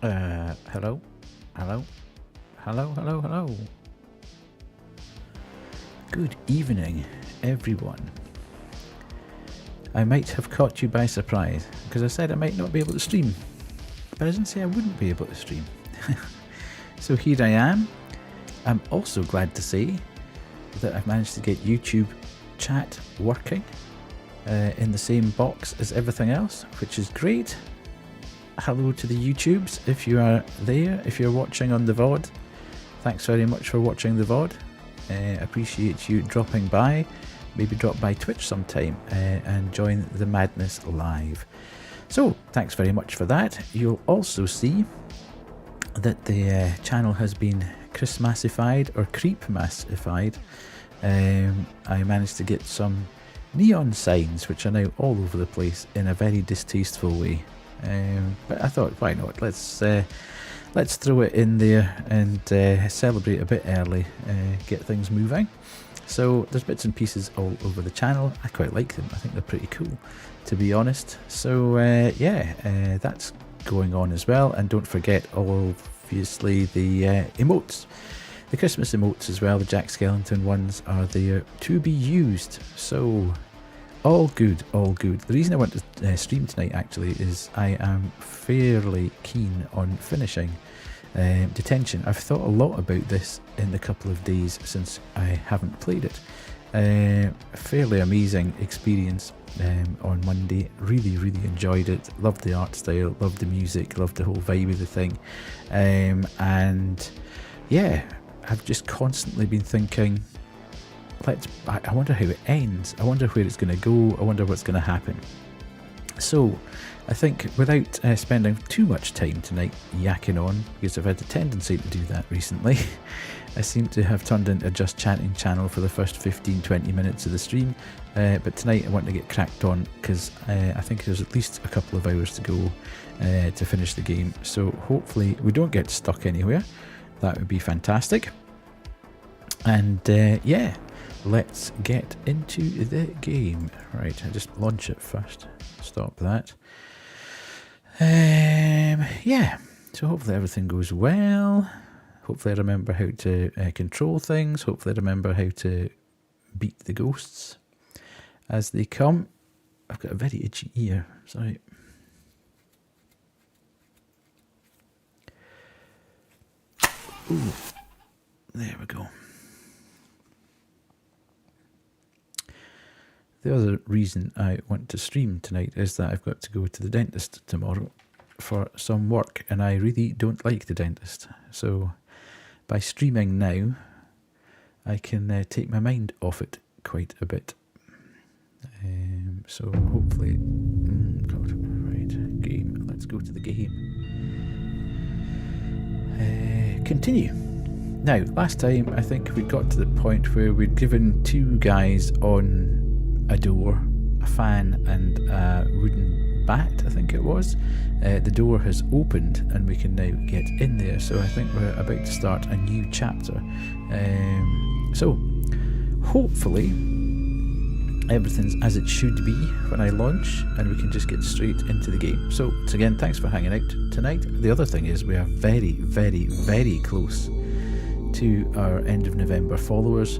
Hello? Hello? Hello, hello, hello. Good evening, everyone. I might have caught you by surprise, because I said I might not be able to stream. But I didn't say I wouldn't be able to stream. So here I am. I'm also glad to say that I've managed to get YouTube chat working in the same box as everything else, which is great. Hello to the YouTubes if you are there, if you're watching on the VOD. Thanks very much for watching the VOD. Appreciate you dropping by. Maybe drop by Twitch sometime and join the madness live. So, thanks very much for that. You'll also see that the channel has been Christmasified or Creepmasified. I managed to get some neon signs which are now all over the place in a very distasteful way. But I thought, why not? Let's throw it in there and celebrate a bit early, get things moving. So there's bits and pieces all over the channel. I quite like them. I think they're pretty cool, to be honest. So that's going on as well. And don't forget, obviously, the emotes. The Christmas emotes as well, the Jack Skellington ones, are there to be used. So all good, all good. The reason I want to stream tonight actually is I am fairly keen on finishing Detention. I've thought a lot about this in the couple of days since I haven't played it. Fairly amazing experience on Monday. Really, really enjoyed it. Loved the art style, loved the music, loved the whole vibe of the thing. And yeah, I've just constantly been thinking, I wonder how it ends. I wonder where it's going to go. I wonder what's going to happen. So I think without spending too much time tonight yakking on, because I've had a tendency to do that recently, I seem to have turned into a just chatting channel for the first 15-20 minutes of the stream. But tonight I want to get cracked on because I think there's at least a couple of hours to go to finish the game. So hopefully we don't get stuck anywhere. That would be fantastic. And yeah, let's get into the game. Right, I just launch it first. Stop that. Yeah, so hopefully everything goes well. Hopefully I remember how to control things. Hopefully I remember how to beat the ghosts as they come. I've got a very itchy ear, sorry. Ooh, there we go. The other reason I want to stream tonight is that I've got to go to the dentist tomorrow for some work, and I really don't like the dentist. So by streaming now, I can take my mind off it quite a bit. So hopefully, God, right, game. Let's go to the game. Continue. Now, last time I think we got to the point where we'd given two guys on a door, a fan and a wooden bat, I think it was. The door has opened and we can now get in there, so I think we're about to start a new chapter. So hopefully everything's as it should be when I launch and we can just get straight into the game. So again, thanks for hanging out tonight. The other thing is we are very, very, very close to our end of November followers.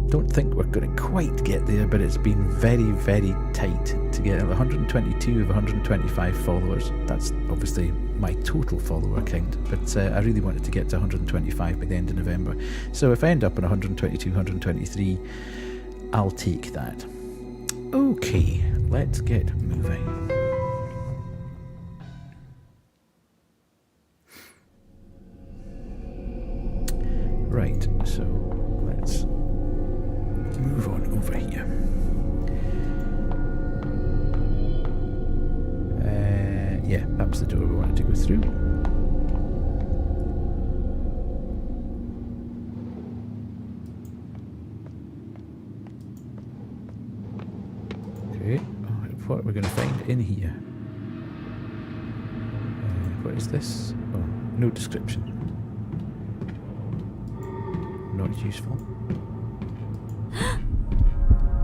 Don't think we're going to quite get there, but it's been very, very tight to get 122 of 125 followers. That's obviously my total follower count, but I really wanted to get to 125 by the end of November. So if I end up on 122, 123, I'll take that. Okay, let's get moving. Right, so let's move on over here. Yeah, that was the door we wanted to go through. Okay, what are we going to find in here? What is this? Oh, no description. Not useful.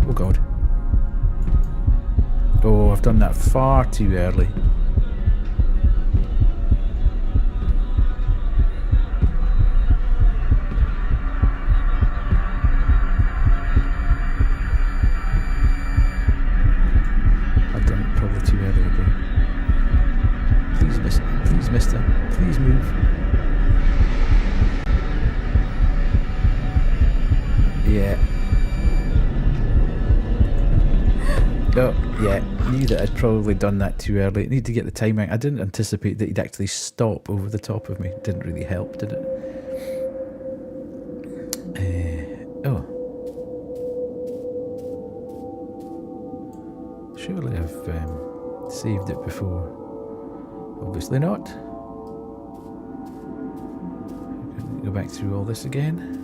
Oh God. Oh, I've done that far too early. mister. Please move. Yeah. Oh, yeah. Knew that I'd probably done that too early. I need to get the timing. I didn't anticipate that he'd actually stop over the top of me. Didn't really help, did it? Oh. Surely I've saved it before. Obviously not. Go back through all this again.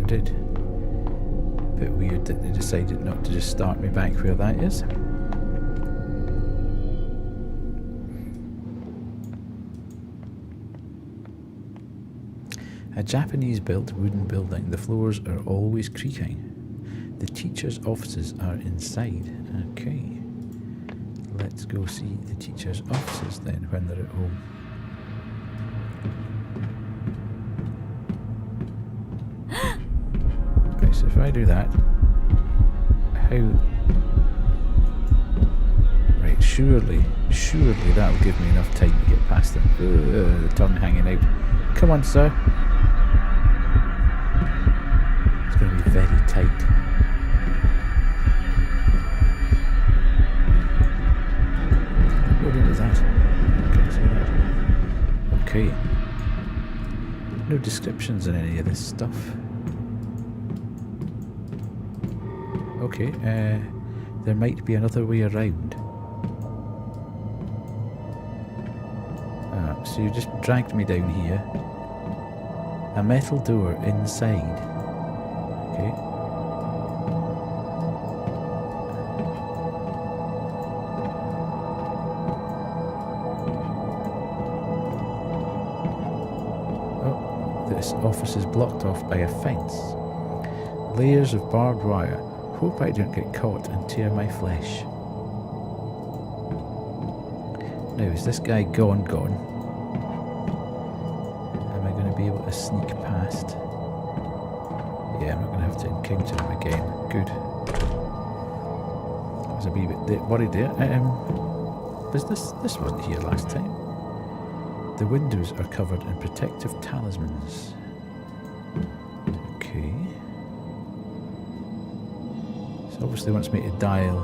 Did. A bit weird that they decided not to just start me back where that is. A Japanese-built wooden building. The floors are always creaking. The teachers' offices are inside. Okay. Let's go see the teachers' offices then when they're at home. So if I do that, how... Right, surely that'll give me enough time to get past them. The tongue hanging out. Come on, sir. It's going to be very tight. What is that? Can't see that. Okay. No descriptions in any of this stuff. Okay, there might be another way around. So you just dragged me down here. A metal door inside. Okay. Oh, this office is blocked off by a fence. Layers of barbed wire. Hope I don't get caught and tear my flesh. Now, is this guy gone? Am I going to be able to sneak past? Yeah, I'm not going to have to encounter him again. Good. I was a wee bit worried there. This wasn't here last time. The windows are covered in protective talismans. Okay. Obviously wants me to dial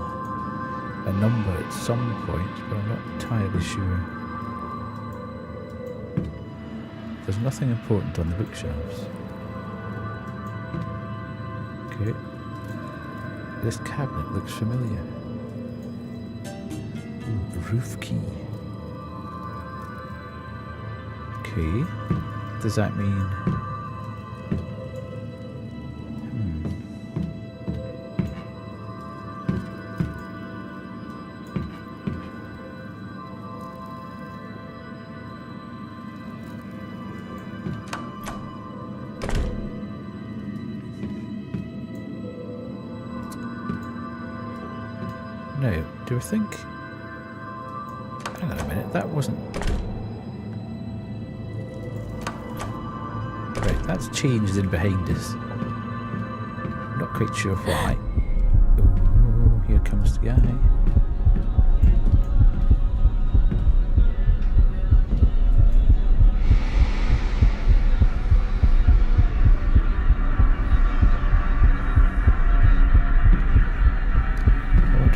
a number at some point, but I'm not entirely sure. There's nothing important on the bookshelves. Okay. This cabinet looks familiar. Ooh, roof key. Okay. Does that mean... Now, do I think... Hang on a minute, that wasn't... Right, that's changed in behind us. Not quite sure why. Oh, here comes the guy.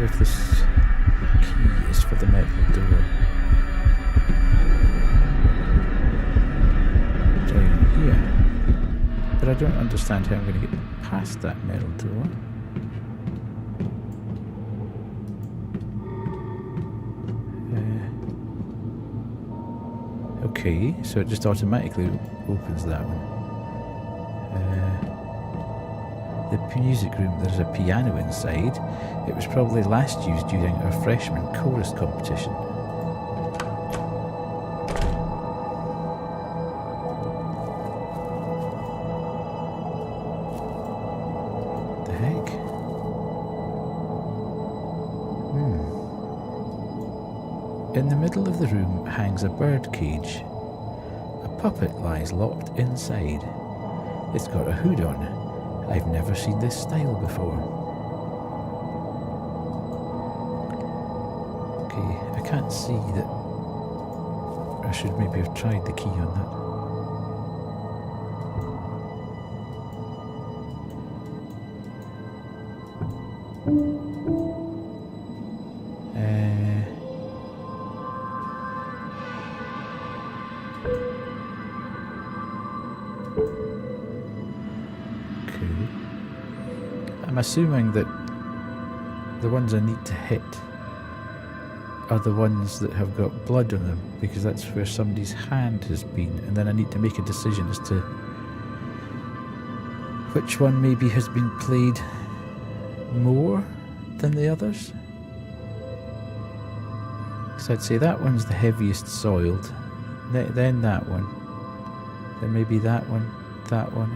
If this key is for the metal door. Down here. But I don't understand how I'm going to get past that metal door. Okay, so it just automatically opens that one. The music room, there's a piano inside. It was probably last used during our freshman chorus competition. The heck? In the middle of the room hangs a bird cage. A puppet lies locked inside. It's got a hood on. I've never seen this style before. Okay, I can't see that. I should maybe have tried the key on that. I'm assuming that the ones I need to hit are the ones that have got blood on them, because that's where somebody's hand has been, and then I need to make a decision as to which one maybe has been played more than the others. So I'd say that one's the heaviest soiled, then that one, then maybe that one,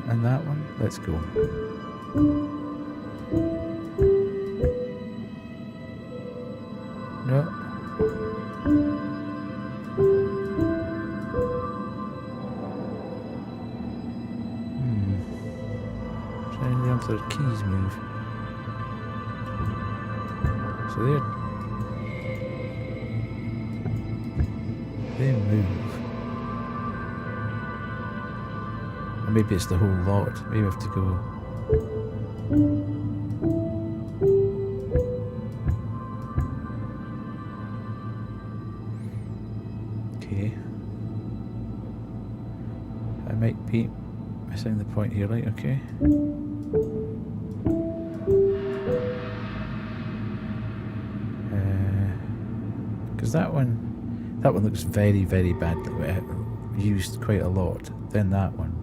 and that one. Let's go. No. Trying the other keys move. So they move. Or maybe it's the whole lot. Maybe I have to go. I might be missing the point here, right? Okay. Because that one looks very, very bad. Used quite a lot. Then that one.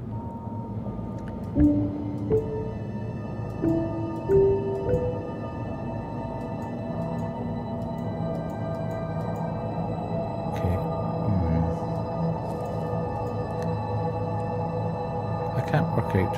Can't work out.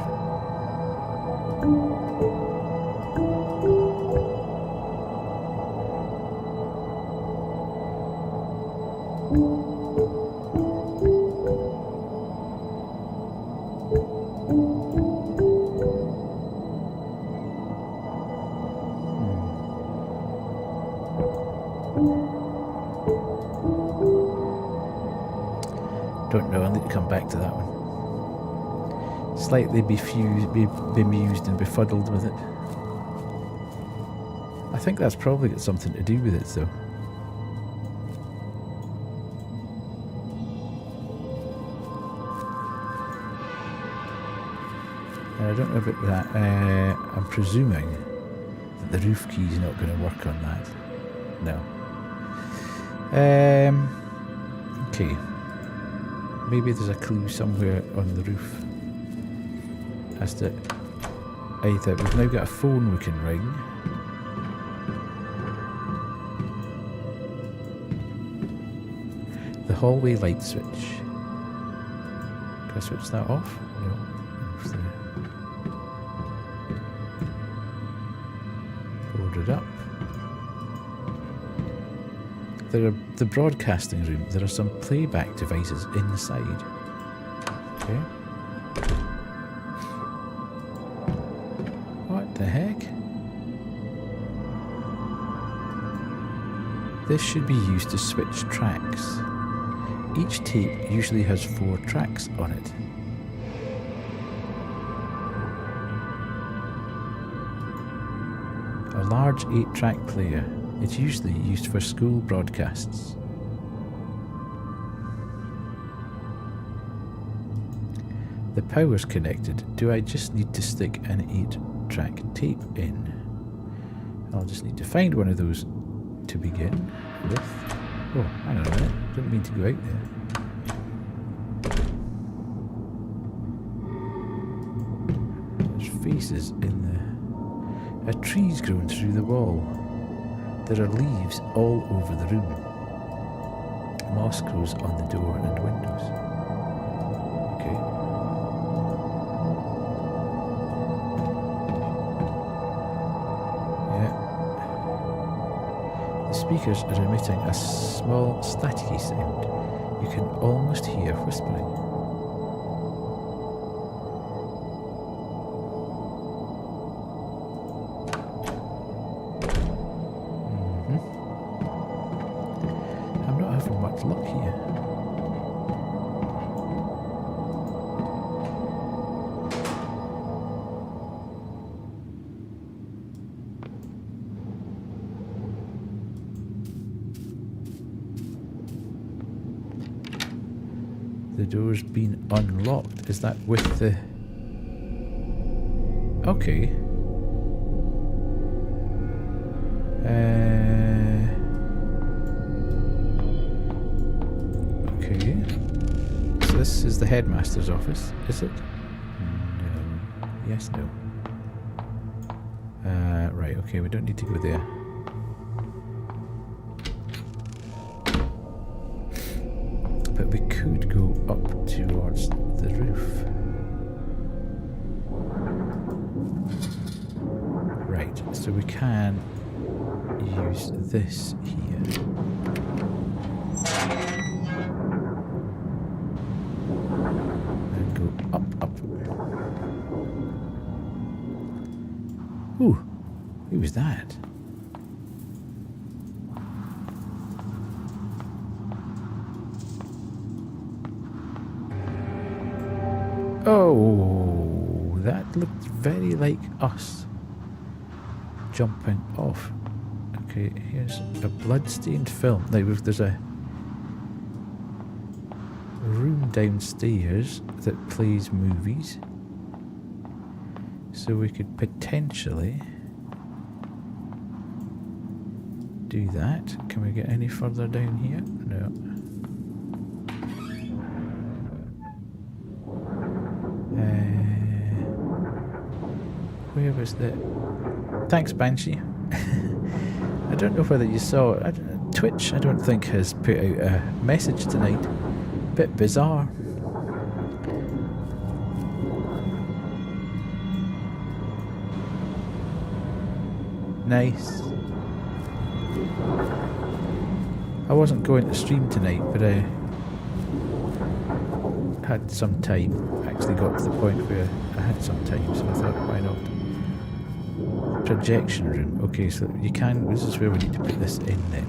Don't know, I'll need to come back to that one. Slightly bemused and befuddled with it. I think that's probably got something to do with it, though. And I don't know about that. I'm presuming that the roof key is not going to work on that. No. Okay. Maybe there's a clue somewhere on the roof. As to either we've now got a phone we can ring, the hallway light switch. Can I switch that off? No. Board it up. There are the broadcasting room. There are some playback devices inside. Okay. What the heck? This should be used to switch tracks. Each tape usually has 4 tracks on it. A large 8-track player. It's usually used for school broadcasts. The power's connected. Do I just need to stick an 8-track tape in? I'll just need to find one of those to begin with. Oh, hang on a minute. Didn't mean to go out there. There's faces in the... A tree's grown through the wall. There are leaves all over the room. Moss grows on the door and windows. Okay. speakers are emitting a small staticky sound. You can almost hear whispering. I'm not having much luck here. The door's been unlocked. Is that with the... Okay. Okay. So this is the headmaster's office, is it? No. Yes, no. Right, okay, we don't need to go there. But we could go up towards the roof. Right, so we can use this here. And go up. Ooh, who was that? Oh, that looked very like us jumping off. Okay, here's a bloodstained film. Now, there's a room downstairs that plays movies. So we could potentially do that. Can we get any further down here? No. Where was the... Thanks, Banshee. I don't know whether you saw... Twitch, I don't think, has put out a message tonight. Bit bizarre. Nice. I wasn't going to stream tonight, but I had some time. Actually got to the point where I had some time, so I thought, why not? Projection room. Okay, so you can... This is where we need to put this in then.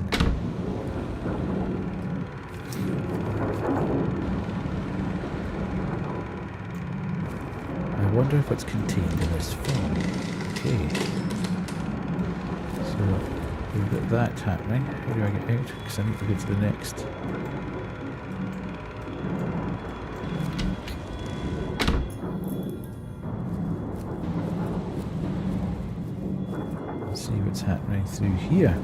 I wonder if it's contained in this film. Okay. So we've got that happening. How do I get out? Because I need to go to the next. Let's see what's happening through here.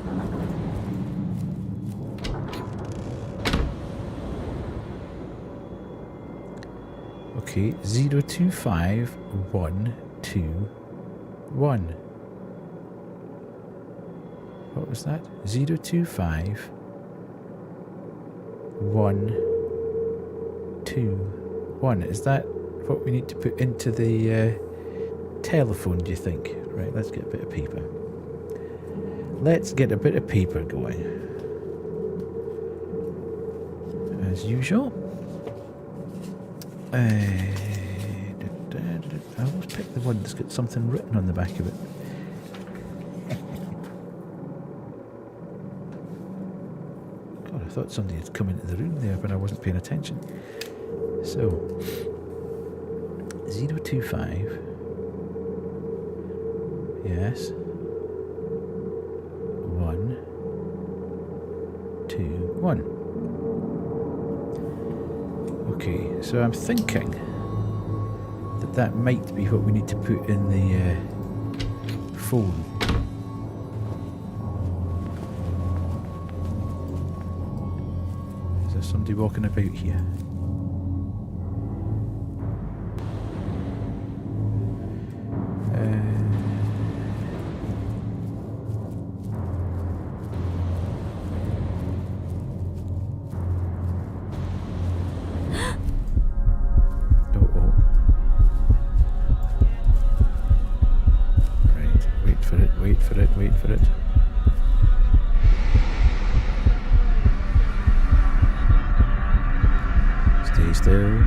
Okay, 025121. What was that? 025121. Is that what we need to put into the telephone, do you think? Right, let's get a bit of paper. Let's get a bit of paper going. As usual. I always pick the one that's got something written on the back of it. God, I thought somebody had come into the room there, but I wasn't paying attention. So, 025. Yes. 1, 2, 1. Okay, so I'm thinking that might be what we need to put in the phone. Is there somebody walking about here? Wait for it. Stay still.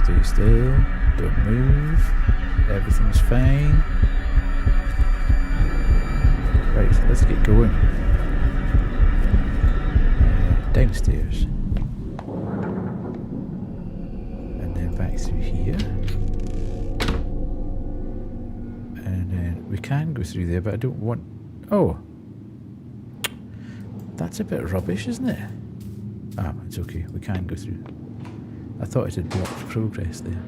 Stay still. Don't move. Everything's fine. Right, so let's get going. Downstairs. And then back through here. And then we can go through there, but I don't want... Oh! That's a bit rubbish, isn't it? Ah, it's okay. We can go through. I thought it had blocked progress there.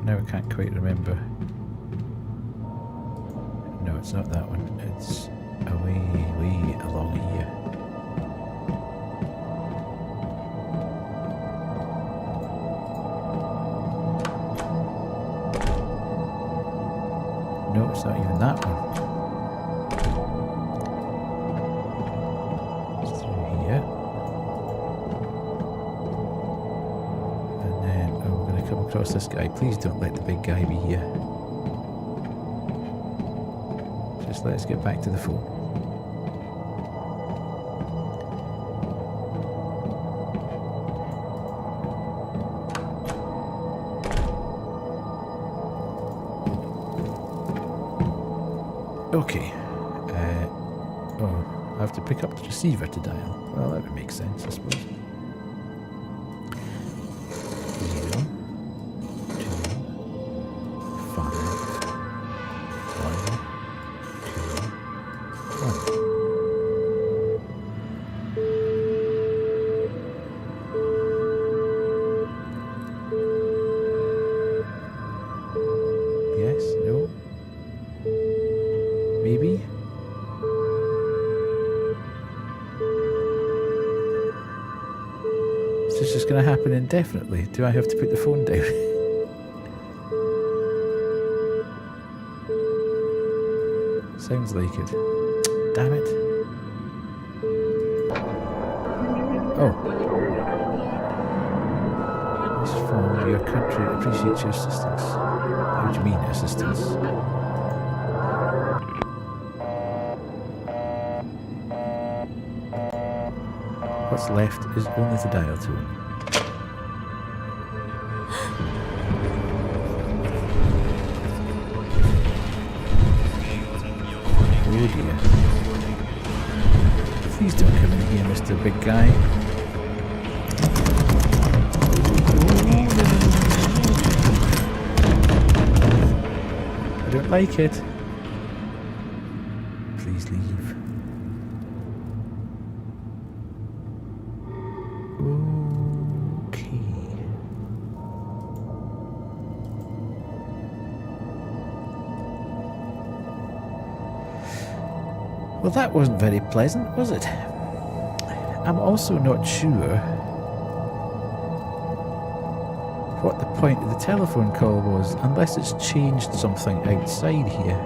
Now I can't quite remember. No, it's not that one. It's way along here. No, it's not even that one. It's through here. And then, oh, we're going to come across this guy. Please don't let the big guy be here. Just let's get back to the phone. Okay. Oh, I have to pick up the receiver to dial. Well, that would make sense, I suppose. 0, 2, 5, 1, 2, 1. Yes, no. Maybe? Is this just going to happen indefinitely? Do I have to put the phone down? Sounds like it. Damn it. Oh. This from your country appreciates your assistance. How do you mean assistance? What's left is only the dial tone. Oh dear. Please don't come in here, Mr. Big Guy. I don't like it. Please leave. Well, that wasn't very pleasant, was it? I'm also not sure what the point of the telephone call was, unless it's changed something outside here.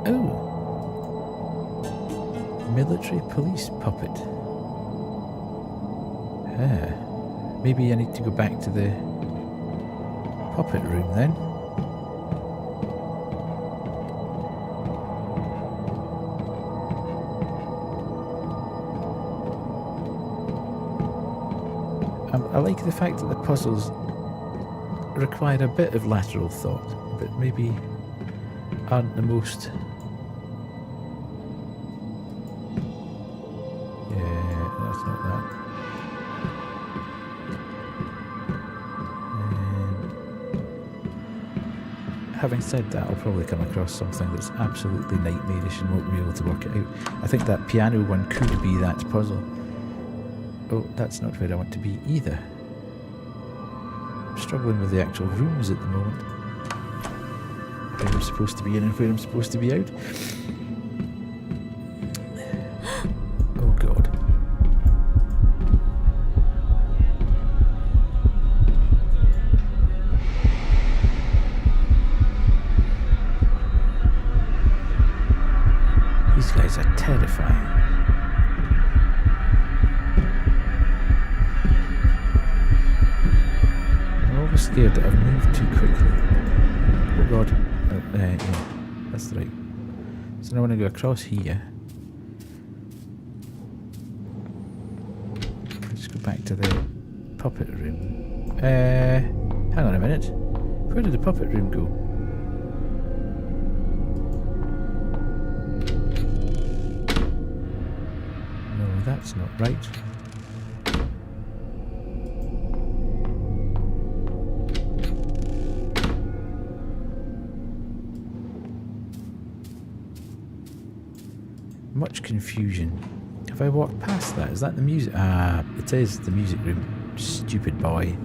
Oh. Military police puppet. Maybe I need to go back to the puppet room then. I like the fact that the puzzles require a bit of lateral thought, but maybe aren't the most... Yeah, that's not that. Having said that, I'll probably come across something that's absolutely nightmarish and won't be able to work it out. I think that piano one could be that puzzle. Oh, that's not where I want to be either. I'm struggling with the actual rooms at the moment. Where I'm supposed to be in and where I'm supposed to be out. Oh God. These guys are terrifying. Scared that I've moved too quickly. Oh God. Yeah. That's right. So now I want to go across here. Let's go back to the puppet room. Hang on a minute. Where did the puppet room go? No, that's not right. Much confusion. Have I walked past that? Is that the music? Ah, it is the music room. Stupid boy.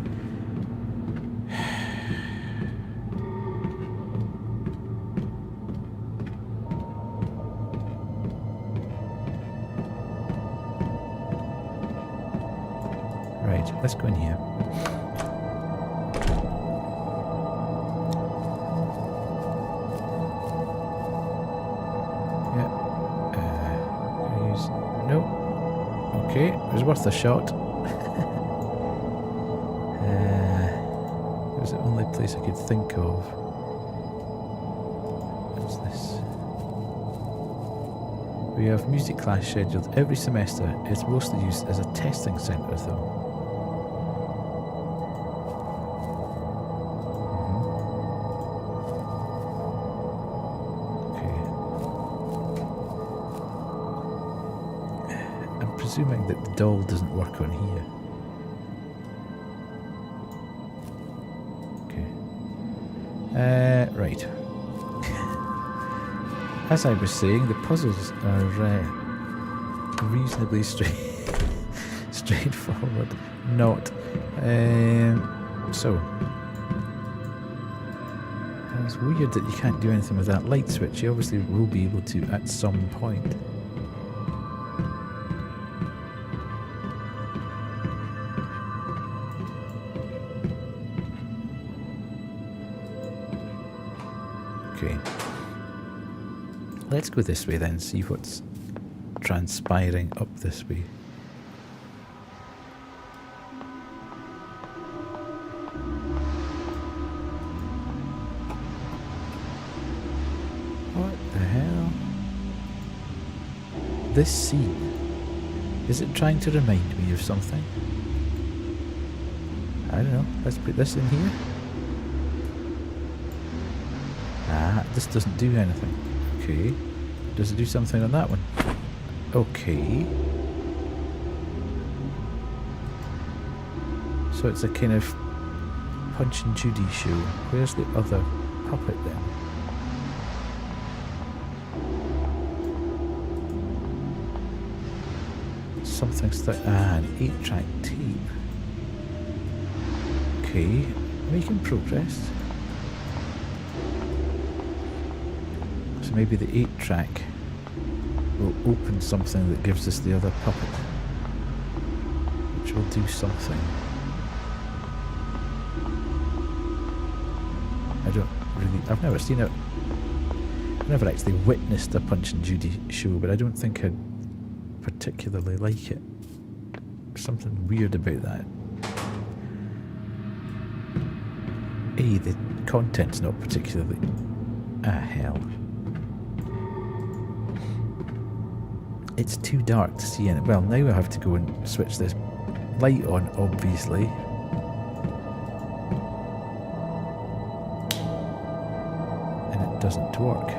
Right, let's go in here. Okay, it was worth a shot. It was the only place I could think of. What's this? We have music class scheduled every semester. It's mostly used as a testing centre though. Assuming that the doll doesn't work on here. Okay. Right. As I was saying, the puzzles are reasonably straightforward. Not. So. It's weird that you can't do anything with that light switch. You obviously will be able to at some point. Okay. Let's go this way then, see what's transpiring up this way. What the hell? This scene, is it trying to remind me of something? I don't know. Let's put this in here. Ah, this doesn't do anything. Okay. Does it do something on that one? Okay. So it's a kind of Punch and Judy show. Where's the other puppet then? Something stuck. Ah, an 8-track tape. Okay. Making progress. So maybe the 8-track will open something that gives us the other puppet, which will do something. I don't really... I've never seen it. I've never actually witnessed a Punch and Judy show, but I don't think I'd particularly like it. There's something weird about that. The content's not particularly... Ah, hell. It's too dark to see in it. Well, now I have to go and switch this light on, obviously. And it doesn't work.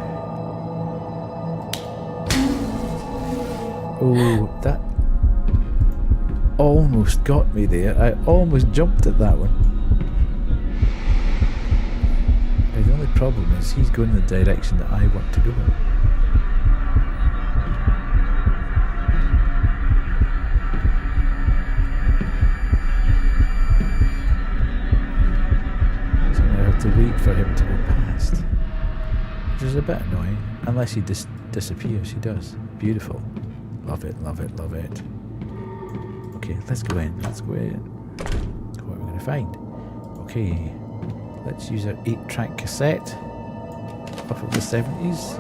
Oh, that almost got me there. I almost jumped at that one. But the only problem is he's going in the direction that I want to go in. To wait for him to go past, which is a bit annoying, unless he disappears. He does. Beautiful. Love it, love it, love it. Okay, let's go in. Let's go in. What are we going to find? Okay, let's use our 8-track cassette off of the 70s.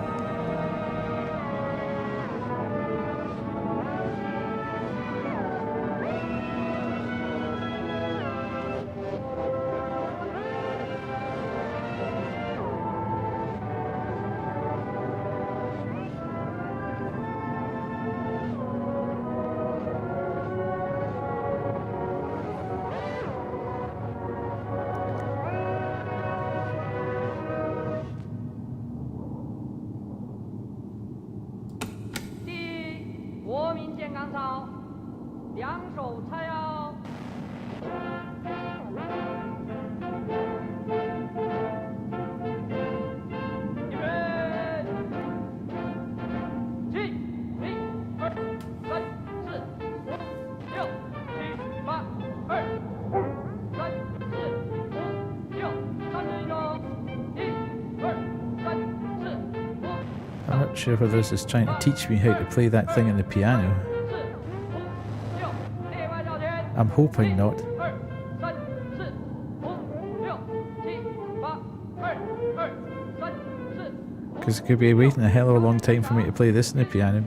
not sure whether this is trying to teach me how to play that thing on the piano. I'm hoping not. Because it could be waiting a hell of a long time for me to play this on the piano.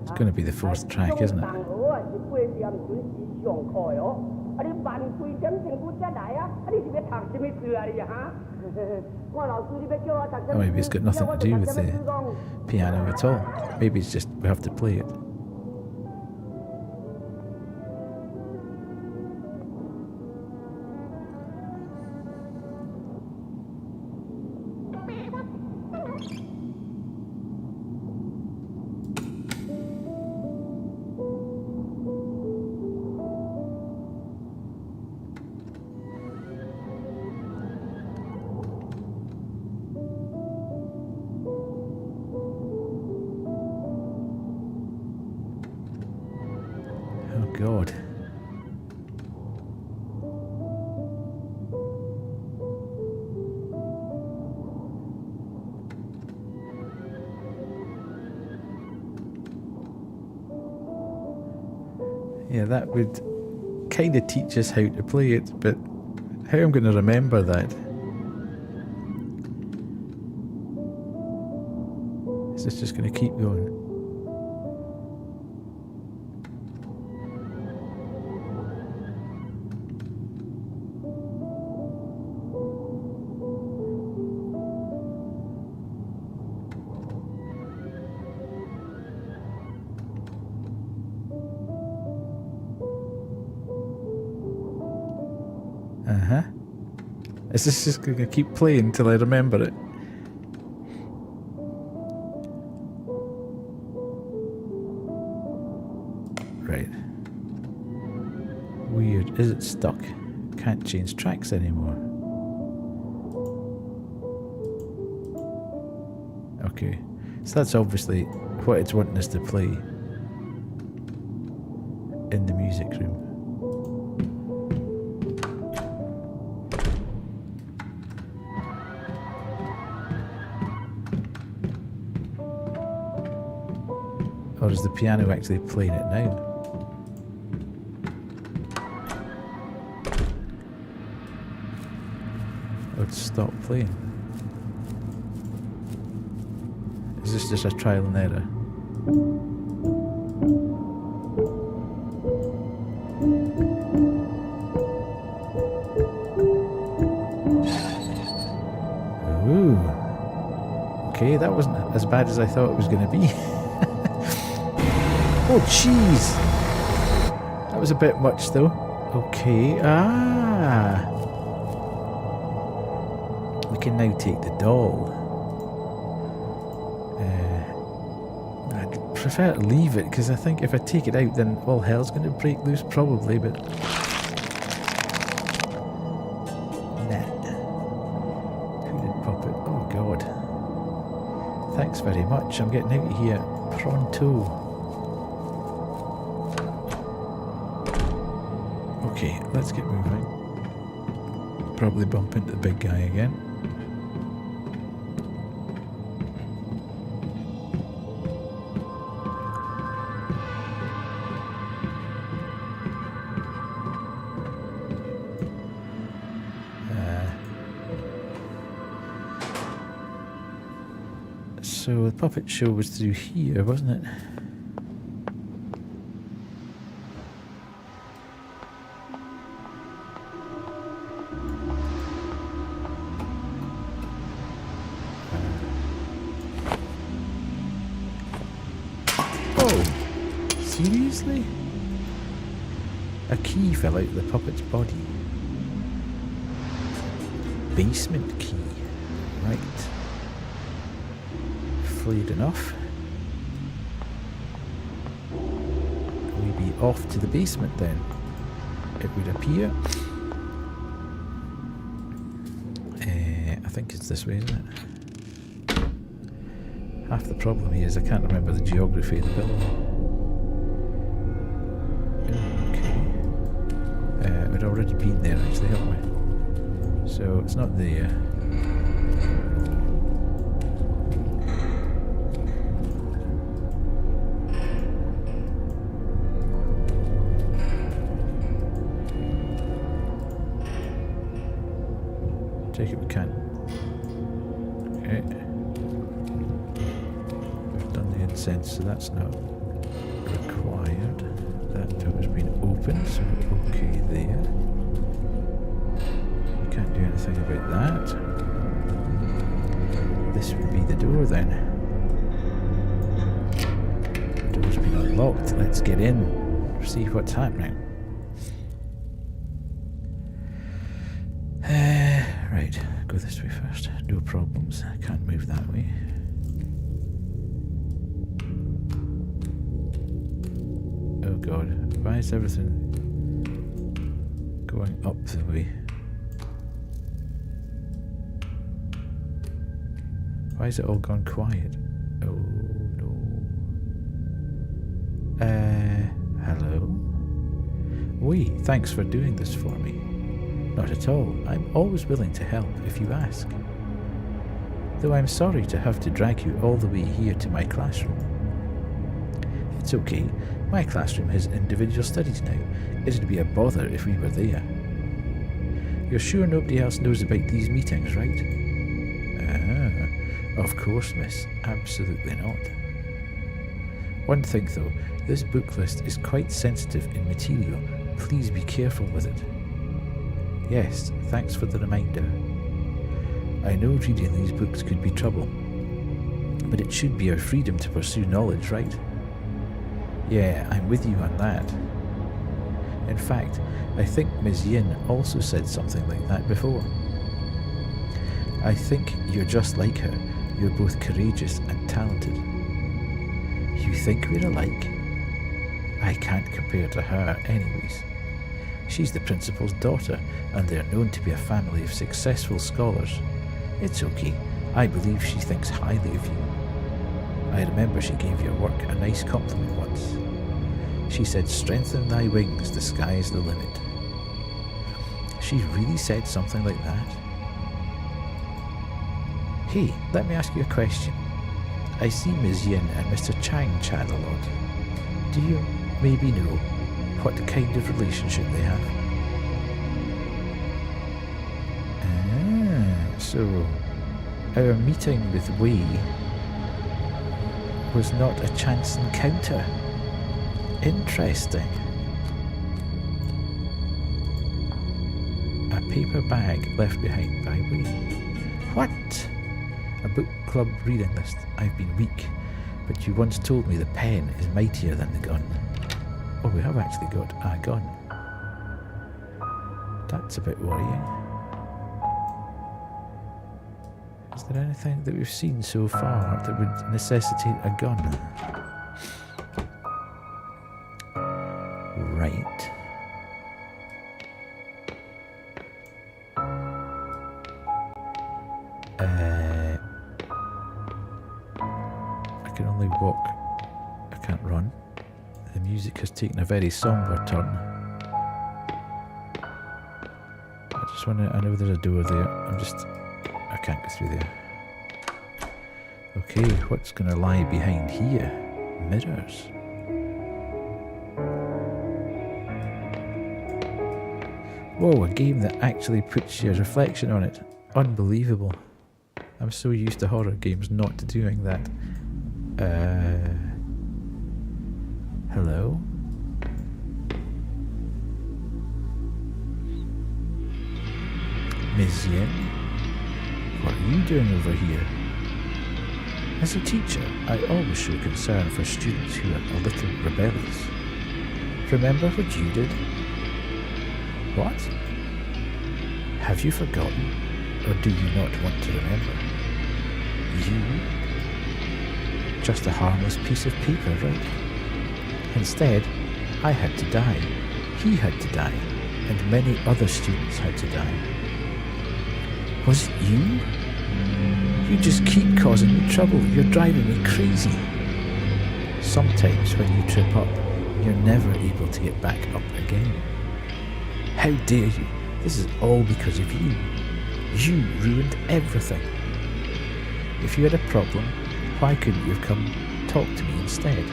It's going to be the fourth track, isn't it? Or maybe it's got nothing to do with the piano at all. Maybe it's just we have to play it. God. Yeah, that would kind of teach us how to play it, but how I'm going to remember that? Is this just going to keep going? Is this just going to keep playing till I remember it? Right. Weird. Is it stuck? Can't change tracks anymore. Okay. So that's obviously what it's wanting us to play in the music room. Or is the piano actually playing it now? Or it's stopped playing? Is this just a trial and error? Ooh. Okay, that wasn't as bad as I thought it was going to be. Oh, jeez. That was a bit much, though. Okay. We can now take the doll. I'd prefer to leave it, because I think if I take it out, then all hell's going to break loose, probably, but... Nah. Hooded puppet. Oh, God. Thanks very much. I'm getting out of here pronto. Okay, let's get moving. Probably bump into the big guy again. So the puppet show was through here, wasn't it? Seriously? A key fell out of the puppet's body. Basement key. Right. Flayed enough. We'll be off to the basement then. It would appear. I think it's this way, isn't it? Half the problem here is I can't remember the geography of the building. Okay. We'd already been there actually, haven't we? So it's not there. Take it we can. Okay. We've done the incense, so that's not required. That door's been opened, so we're okay there. We can't do anything about that. This would be the door then. The door's been unlocked. Let's get in, see what's happening. Right, go this way first. No problems. I can't move that way. Oh god, why is everything going up the way? Why is it all gone quiet? Oh no. Hello? Oui, thanks for doing this for me. Not at all. I'm always willing to help if you ask. Though I'm sorry to have to drag you all the way here to my classroom. It's okay. My classroom has individual studies now. It'd be a bother if we were there. You're sure nobody else knows about these meetings, right? Ah, of course, miss. Absolutely not. One thing though, this book list is quite sensitive in material. Please be careful with it. Yes, thanks for the reminder. I know reading these books could be trouble, but it should be our freedom to pursue knowledge, right? Yeah, I'm with you on that. In fact, I think Ms. Yin also said something like that before. I think you're just like her. You're both courageous and talented. You think we're alike? I can't compare to her anyways. She's the principal's daughter, and they're known to be a family of successful scholars. It's okay. I believe she thinks highly of you. I remember she gave your work a nice compliment once. She said, "Strengthen thy wings, the sky is the limit." She really said something like that? Hey, let me ask you a question. I see Ms. Yin and Mr. Chang chat a lot. Do you maybe know what kind of relationship they have? So our meeting with Wei was not a chance encounter. Interesting. A paper bag left behind by Wei. What? A book club reading list. I've been weak, but you once told me the pen is mightier than the gun. Oh, we have actually got a gun. That's a bit worrying. Is there anything that we've seen so far that would necessitate a gun? Right. I can only walk. I can't run. The music has taken a very somber turn. I just want to. I know there's a door there. I can't go through there. Okay, what's going to lie behind here? Mirrors. Whoa, a game that actually puts your reflection on it. Unbelievable. I'm so used to horror games not doing that. Hello? Ms. Yin? What are you doing over here? As a teacher, I always show concern for students who are a little rebellious. Remember what you did? What? Have you forgotten? Or do you not want to remember? You? Just a harmless piece of paper, right? Instead, I had to die. He had to die. And many other students had to die. Was it you? You just keep causing me trouble. You're driving me crazy. Sometimes when you trip up, you're never able to get back up again. How dare you? This is all because of you. You ruined everything. If you had a problem, why couldn't you have come talk to me instead?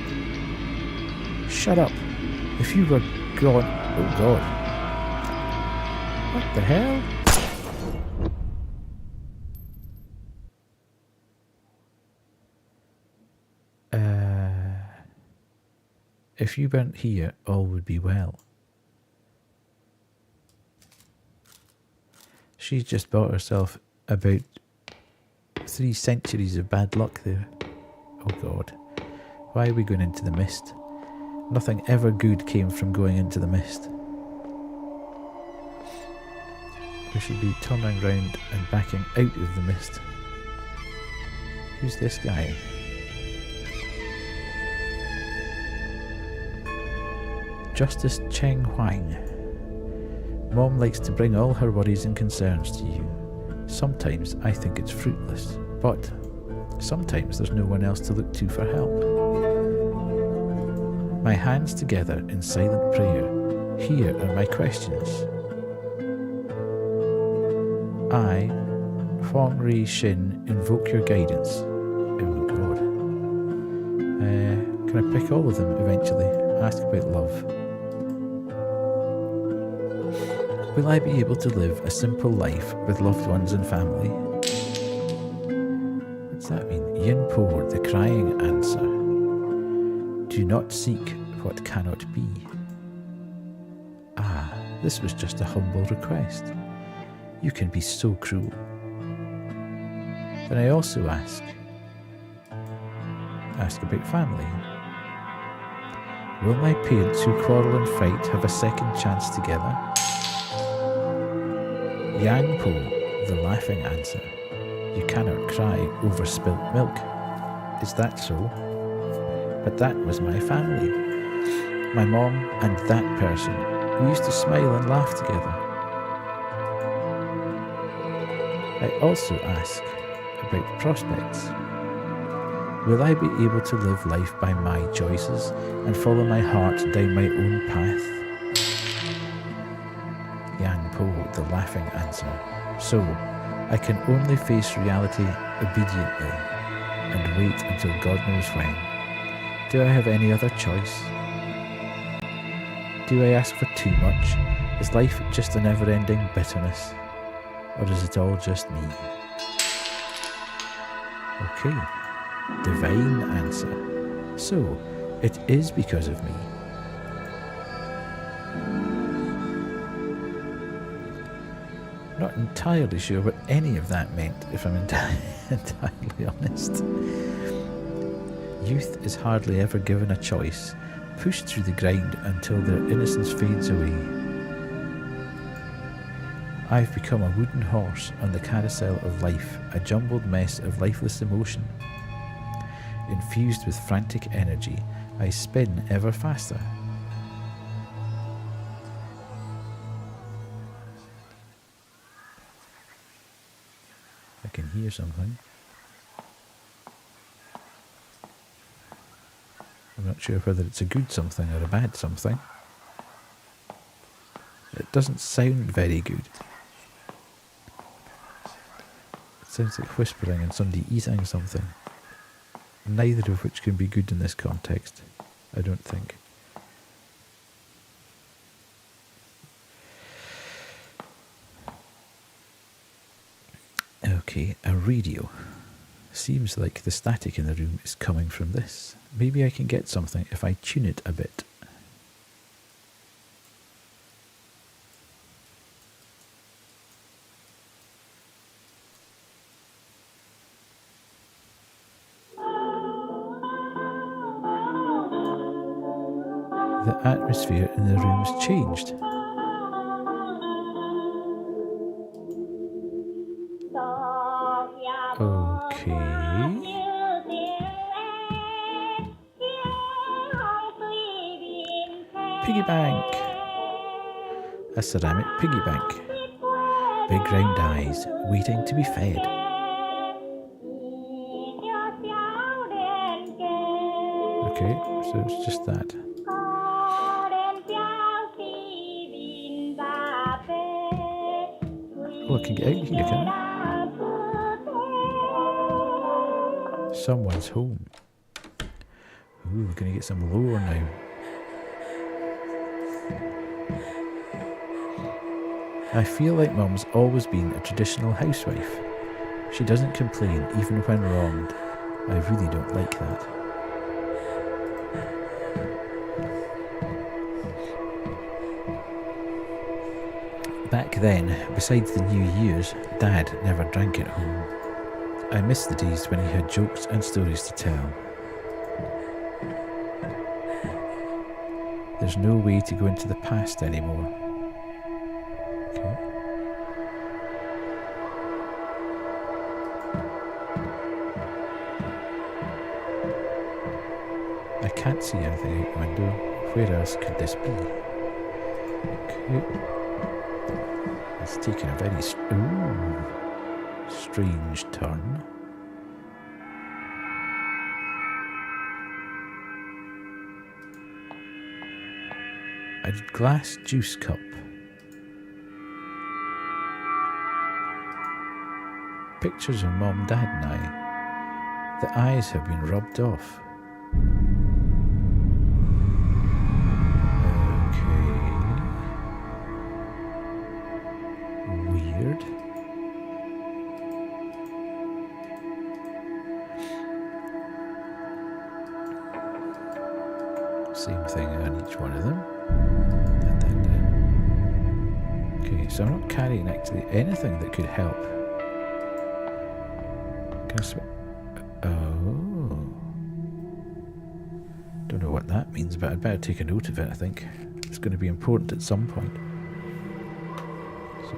Shut up. If you were gone... Oh God. What the hell? If you weren't here, all would be well. She's just bought herself about 3 centuries of bad luck there. Oh God. Why are we going into the mist? Nothing ever good came from going into the mist. We should be turning round and backing out of the mist. Who's this guy? Justice Cheng Huang. Mom likes to bring all her worries and concerns to you. Sometimes I think it's fruitless, but sometimes there's no one else to look to for help. My hands together in silent prayer. Here are my questions. I, Huang Rui Shin, invoke your guidance. Oh God. Can I pick all of them eventually? Ask about love. Will I be able to live a simple life with loved ones and family? What's that mean? Yin Po, the crying answer. Do not seek what cannot be. Ah, this was just a humble request. You can be so cruel. Then I also ask about family. Will my parents who quarrel and fight have a second chance together? Yang Po, the laughing answer. You cannot cry over spilt milk. Is that so? But that was my family. My mom and that person. We used to smile and laugh together. I also ask about prospects. Will I be able to live life by my choices and follow my heart down my own path? Yang Po, the laughing answer. So, I can only face reality obediently and wait until God knows when. Do I have any other choice? Do I ask for too much? Is life just a never-ending bitterness? Or is it all just me? Okay. Divine answer. So, it is because of me. Not entirely sure what any of that meant, if I'm entirely honest. Youth is hardly ever given a choice, pushed through the grind until their innocence fades away. I've become a wooden horse on the carousel of life, a jumbled mess of lifeless emotion. Infused with frantic energy, I spin ever faster. I can hear something. I'm not sure whether it's a good something or a bad something. It doesn't sound very good. It sounds like whispering and somebody eating something. Neither of which can be good in this context, I don't think. Okay, a radio. Seems like the static in the room is coming from this. Maybe I can get something if I tune it a bit. The atmosphere in the room has changed. Okay. Piggy bank. A ceramic piggy bank. Big round eyes, waiting to be fed. Okay, so it's just that. Oh, I can get out here, can I? Someone's home. Ooh, we're gonna get some lore now. I feel like Mum's always been a traditional housewife. She doesn't complain even when wronged. I really don't like that. Back then, besides the New Year's, Dad never drank at home. I miss the days when he had jokes and stories to tell. There's no way to go into the past anymore. Okay. I can't see anything out the window. Where else could this be? Okay. It's taken a very strange turn. A glass juice cup. Pictures of Mum, Dad and I. The eyes have been rubbed off. Weird. Same thing on each one of them. And then, okay, so I'm not carrying actually anything that could help. Can I oh. Don't know what that means, but I'd better take a note of it, I think. It's going to be important at some point. So,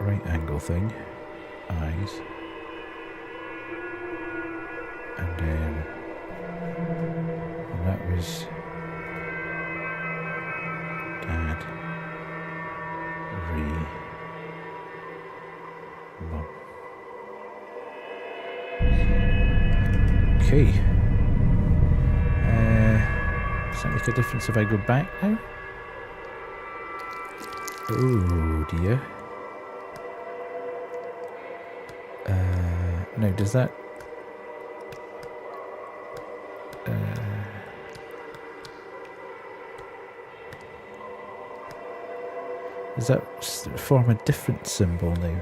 right angle thing, eyes, and then, and that was Dad, Mum. Okay. Does that make a difference if I go back now? Oh dear. No, does that... does that form a different symbol now?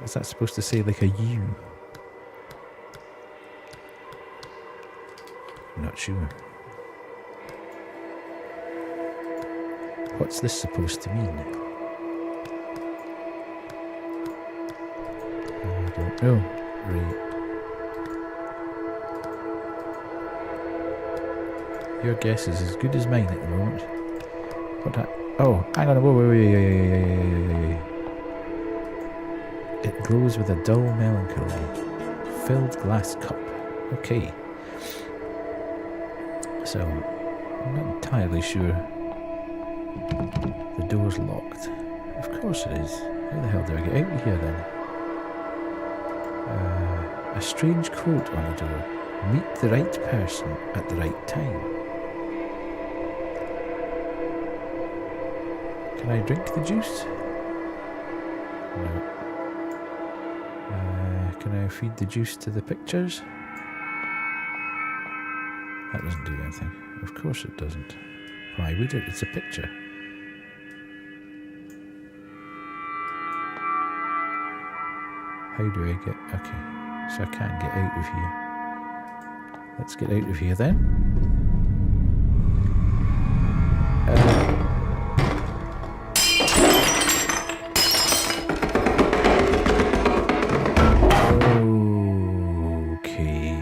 Is that supposed to say like a U? I'm not sure. What's this supposed to mean? I don't know. Right. Your guess is as good as mine at the moment. What that? Oh, hang on. Whoa, wait. It glows with a dull melancholy. Filled glass cup. Okay. So, I'm not entirely sure. The door's locked. Of course it is. How the hell do I get out of here then? A strange quote on the door. Meet the right person at the right time. Can I drink the juice? No. Can I feed the juice to the pictures? That doesn't do anything. Of course it doesn't. Why would it? It's a picture. How do I get... Okay, so I can't get out of here. Let's get out of here then. Okay.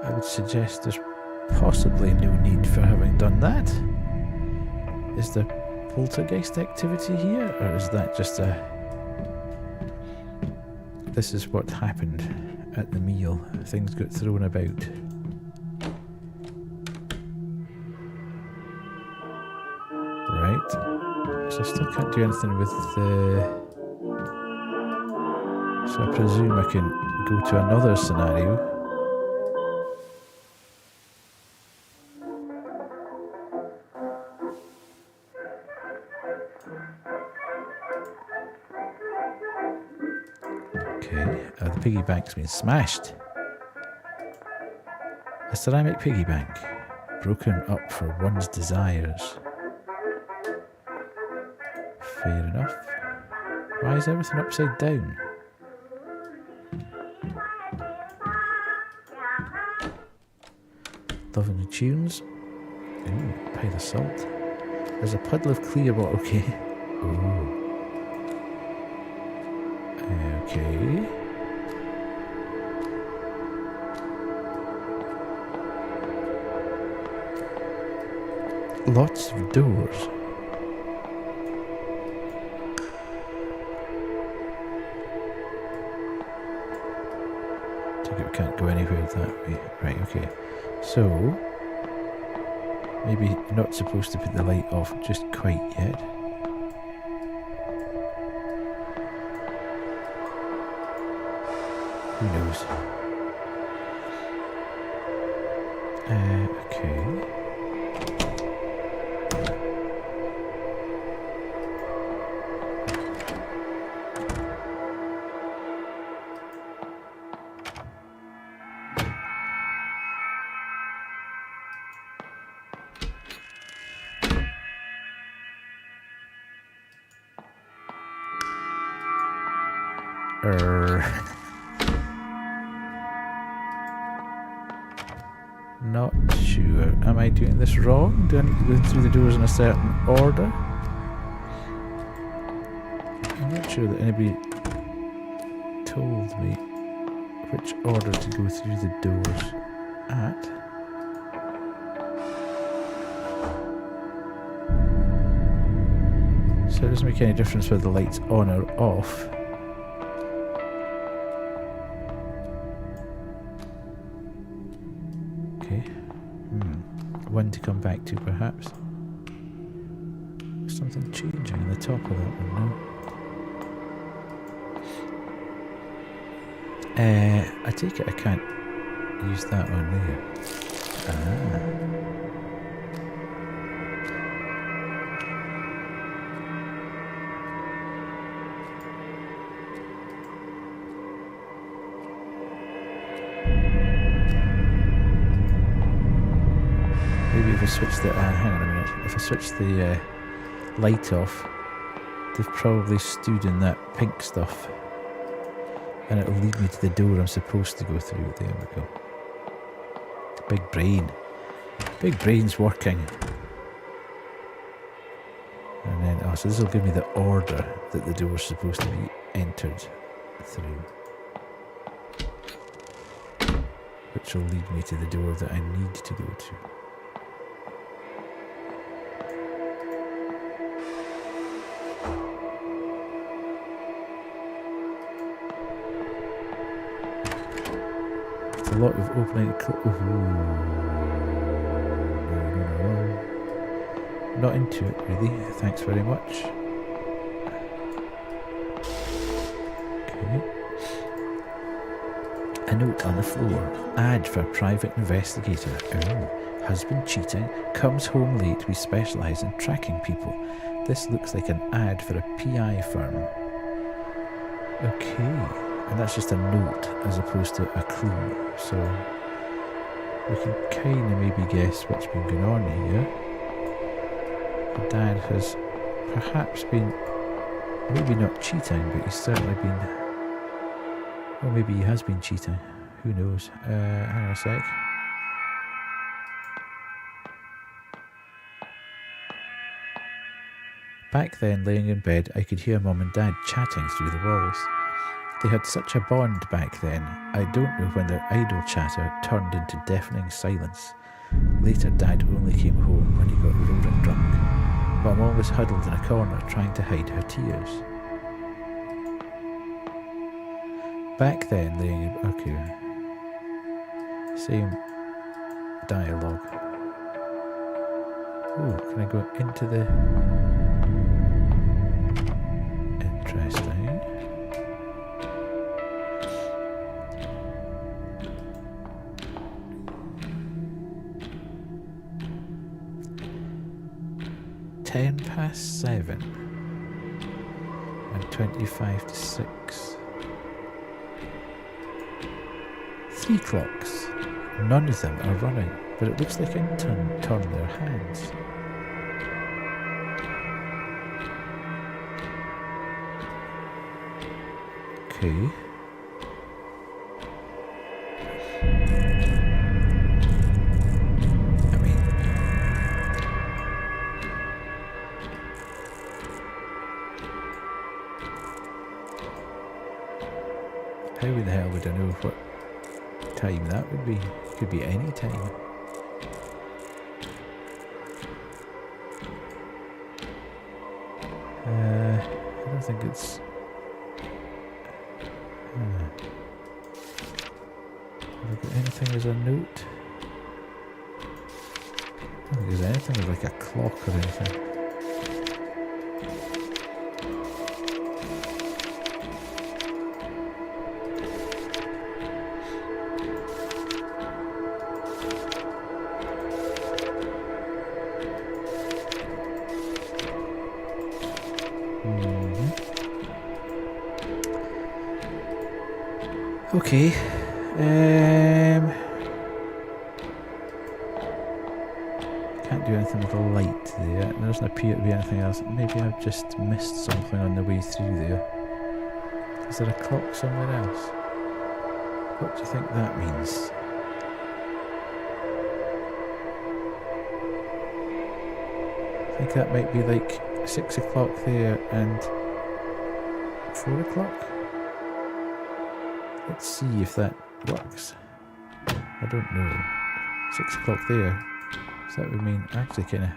I would suggest there's possibly no need for having done that. Is there poltergeist activity here, or is that just a... This is what happened at the meal. Things got thrown about. Right. So I still can't do anything with the... So So I presume I can go to another scenario. Okay, the piggy bank's been smashed. A ceramic piggy bank, broken up for one's desires. Fair enough. Why is everything upside down? Loving the tunes. Ooh, pile of salt. There's a puddle of clear water. Okay. Ooh. Okay. Lots of doors. Take it we can't go anywhere that way. Right, okay. So, maybe not supposed to put the light off just quite yet. Who knows? Okay. Not sure. Am I doing this wrong? Do I need to go through the doors in a certain order? I'm not sure that anybody told me which order to go through the doors at. So it doesn't make any difference whether the light's on or off. Okay. One to come back to, perhaps. Something changing in the top of that one now. I take it I can't use that one there. Maybe if I switch the hang on a minute. If I switch the light off, they've probably stewed in that pink stuff, and it'll lead me to the door I'm supposed to go through. There we go. Big brain. Big brain's working. And then, so this will give me the order that the door's supposed to be entered through, which will lead me to the door that I need to go to. A lot of opening. No. Not into it really. Thanks very much. Okay. A note on the floor. Ad for private investigator. Oh. Husband cheating. Comes home late. We specialise in tracking people. This looks like an ad for a PI firm. Okay. And that's just a note as opposed to a clue. So we can kind of maybe guess what's been going on here. The dad has perhaps been, maybe not cheating, but he's certainly been, or maybe he has been cheating. Who knows? Hang on a sec. Back then, laying in bed, I could hear Mum and Dad chatting through the walls. They had such a bond back then. I don't know when their idle chatter turned into deafening silence. Later, Dad only came home when he got roaring drunk. Mum always huddled in a corner trying to hide her tears. Back then, laying in... Okay. Same dialogue. Oh, can I go into the... Interesting. 7:10 and 25 to 6. 3 clocks. None of them are running, but it looks like in turn their hands. Okay. I mean, how the hell would I know what time that would be? Could be any time. I don't think it's. Have I got anything as a note? I don't think there's anything with like a clock or anything. Okay. Can't do anything with a light there. There doesn't appear to be anything else. Maybe I've just missed something on the way through there. Is there a clock somewhere else? What do you think that means? I think that might be like 6 o'clock there and 4 o'clock. Let's see if that works. I don't know. 6 o'clock there. So that would mean actually kind of.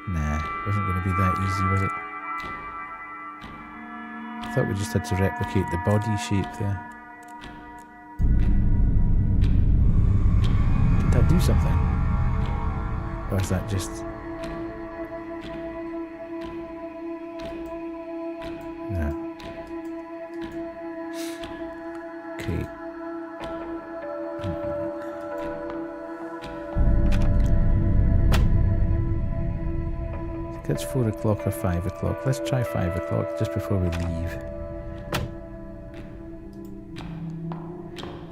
Nah, it wasn't going to be that easy, was it? I thought we just had to replicate the body shape there. Did that do something? Or is that just... No. Okay. It's 4 o'clock or 5 o'clock. Let's try 5 o'clock just before we leave.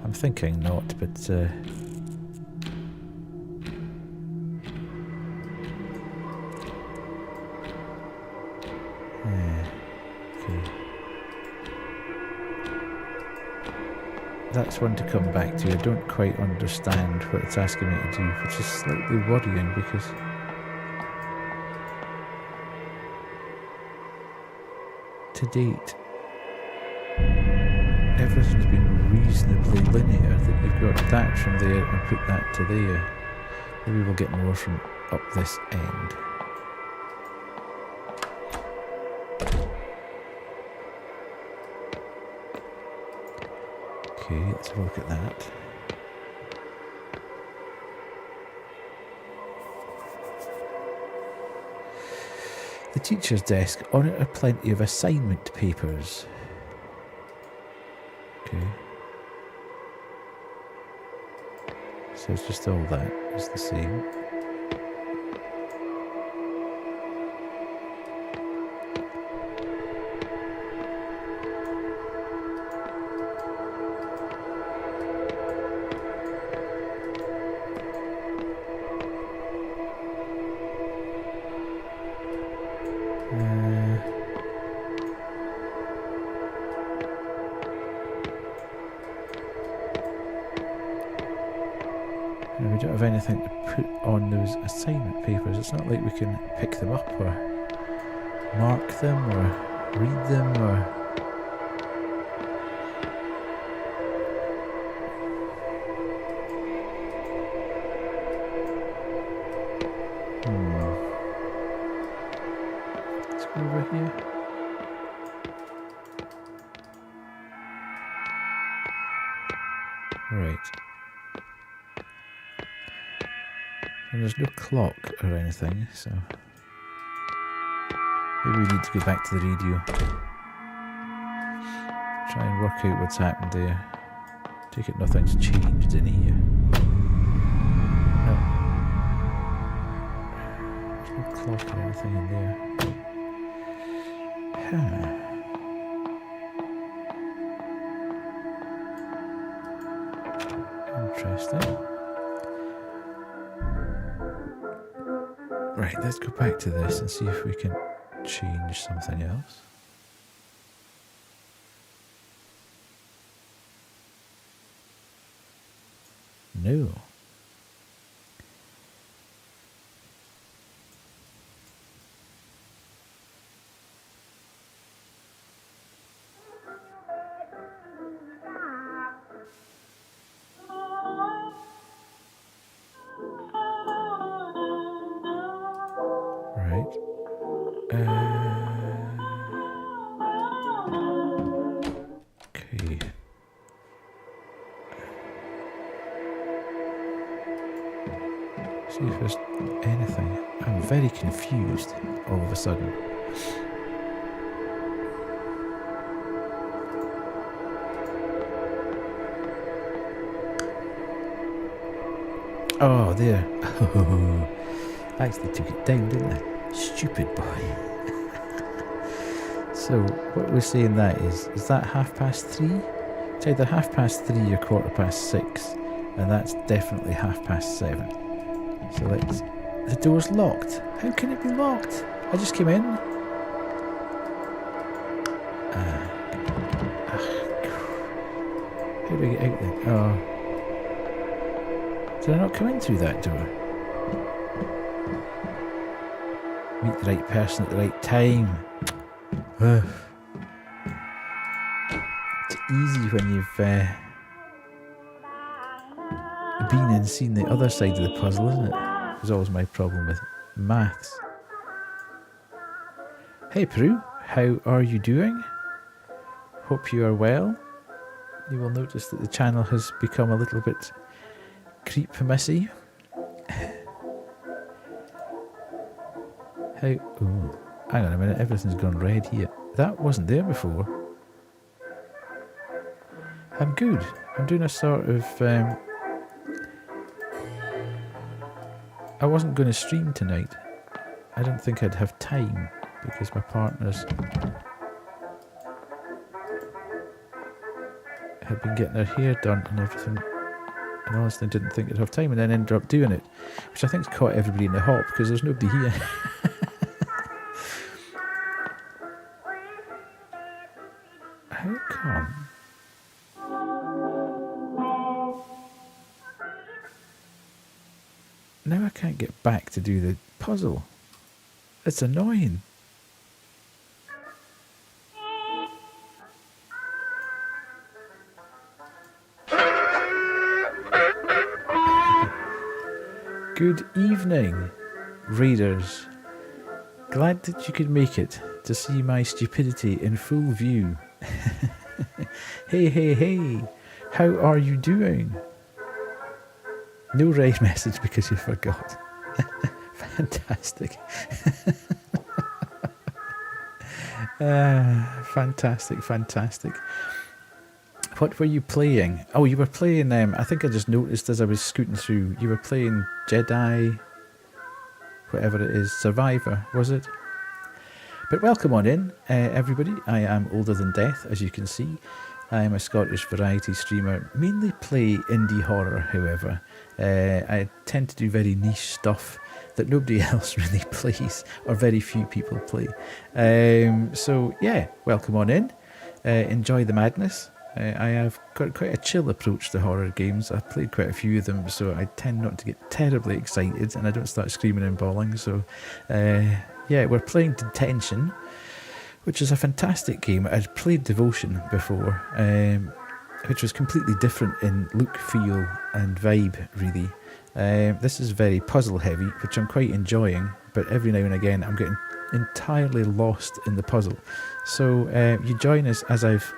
I'm thinking not, but okay. That's one to come back to. I don't quite understand what it's asking me to do, which is slightly worrying because to date, everything's been reasonably linear. That they've got that from there and put that to there. Maybe we'll get more from up this end. Okay, let's have a look at that. The teacher's desk. On it are plenty of assignment papers. Okay. So it's just all that is the same. We don't have anything to put on those assignment papers. It's not like we can pick them up or mark them or read them or... Let's go over here. Right. And there's no clock or anything, so maybe we need to go back to the radio. Try and work out what's happened there. Take it nothing's changed in here. anything in there. Huh. Interesting. Right, let's go back to this and see if we can change something else. No. Right. Okay. See if there's anything. I'm very confused all of a sudden. Oh, there. I actually took it down, didn't I? Stupid boy. So, what we're saying that is that 3:30? It's either 3:30 or 6:15, and that's definitely 7:30. So let's... The door's locked. How can it be locked? I just came in. How do I get out then? Oh. Did I not come in through that door? Meet the right person at the right time. It's easy when you've been and seen the other side of the puzzle, isn't it? It's always my problem with maths. Hey Prue, how are you doing? Hope you are well. You will notice that the channel has become a little bit creep-missy. How... Ooh, hang on a minute, everything's gone red here. That wasn't there before. I'm good. I'm doing a sort of... I wasn't going to stream tonight. I didn't think I'd have time because my partners had been getting their hair done and everything. And honestly didn't think I'd have time and then ended up doing it. Which I think's caught everybody in the hop because there's nobody here. How come? Now I can't get back to do the puzzle. It's annoying. Good evening, readers. Glad that you could make it to see my stupidity in full view. Hey, hey, hey. How are you doing? No right message because you forgot. Fantastic. Fantastic, fantastic. What were you playing? Oh, you were playing, I think I just noticed as I was scooting through, you were playing Jedi, whatever it is, Survivor, was it? But welcome on in, everybody. I am Older Than Death, as you can see. I am a Scottish variety streamer, mainly play indie horror, however. I tend to do very niche stuff that nobody else really plays, or very few people play. So yeah, welcome on in. Enjoy the madness. I have got quite a chill approach to horror games. I've played quite a few of them, so I tend not to get terribly excited and I don't start screaming and bawling. So yeah, we're playing Detention, which is a fantastic game. I'd played Devotion before, which was completely different in look, feel and vibe, really. This is very puzzle heavy, which I'm quite enjoying, but every now and again I'm getting entirely lost in the puzzle. So you join us as I've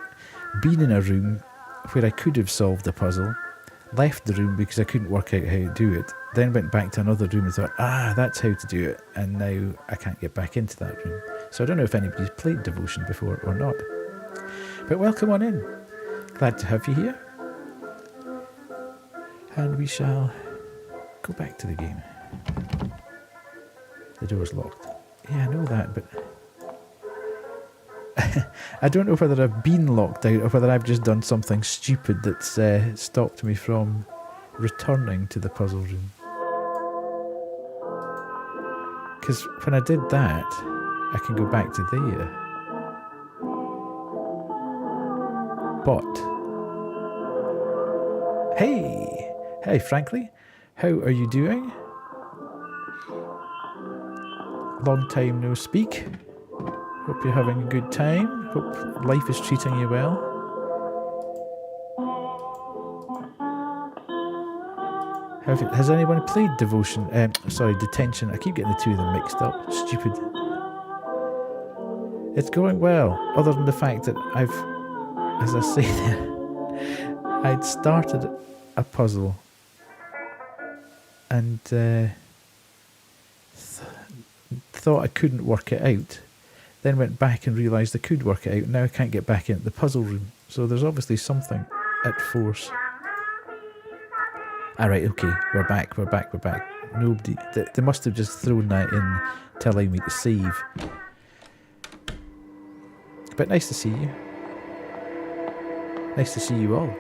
been in a room where I could have solved the puzzle, left the room because I couldn't work out how to do it, then went back to another room and thought, that's how to do it, and now I can't get back into that room. So I don't know if anybody's played Devotion before or not. But welcome on in. Glad to have you here. And we shall go back to the game. The door's locked. Yeah, I know that, but I don't know whether I've been locked out or whether I've just done something stupid that's stopped me from returning to the puzzle room. Because when I did that, I can go back to there. But, hey Frankly, how are you doing? Long time no speak. Hope you're having a good time. Hope life is treating you well. Has anyone played Detention? I keep getting the two of them mixed up. Stupid. It's going well, other than the fact that as I say there, I'd started a puzzle and thought I couldn't work it out. Then went back and realised I could work it out. Now I can't get back into the puzzle room. So there's obviously something at force. Alright, okay, we're back. Nobody... They must have just thrown that in to allow me to save. But nice to see you. Nice to see you all.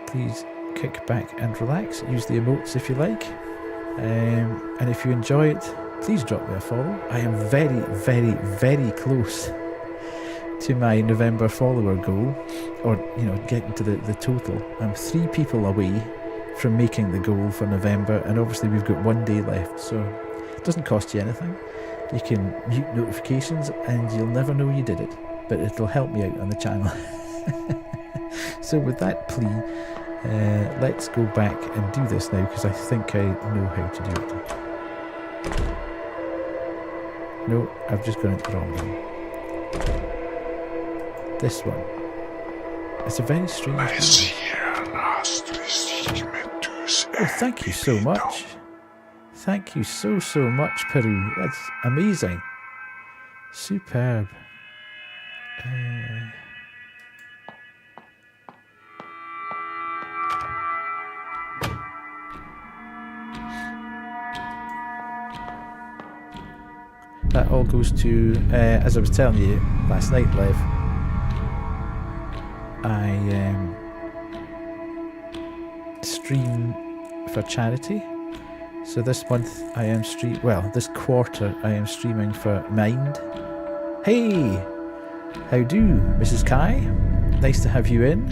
Please kick back and relax. Use the emotes if you like. And if you enjoy it, please drop me a follow. I am very, very, very close to my November follower goal, or getting to the total. I'm 3 people away from making the goal for November, and obviously we've got 1 day left, so it doesn't cost you anything. You can mute notifications and you'll never know you did it, but it'll help me out on the channel. So with that plea, let's go back and do this now, because I think I know how to do it. No, I've just gone into the wrong one. This one. It's a very strange one. Oh, thank you so much. Thank you so much, Peru. That's amazing. Superb. That all goes to, as I was telling you last night live, I stream for charity. So this month I am this quarter I am streaming for Mind. Hey! How do, Mrs. Kai? Nice to have you in.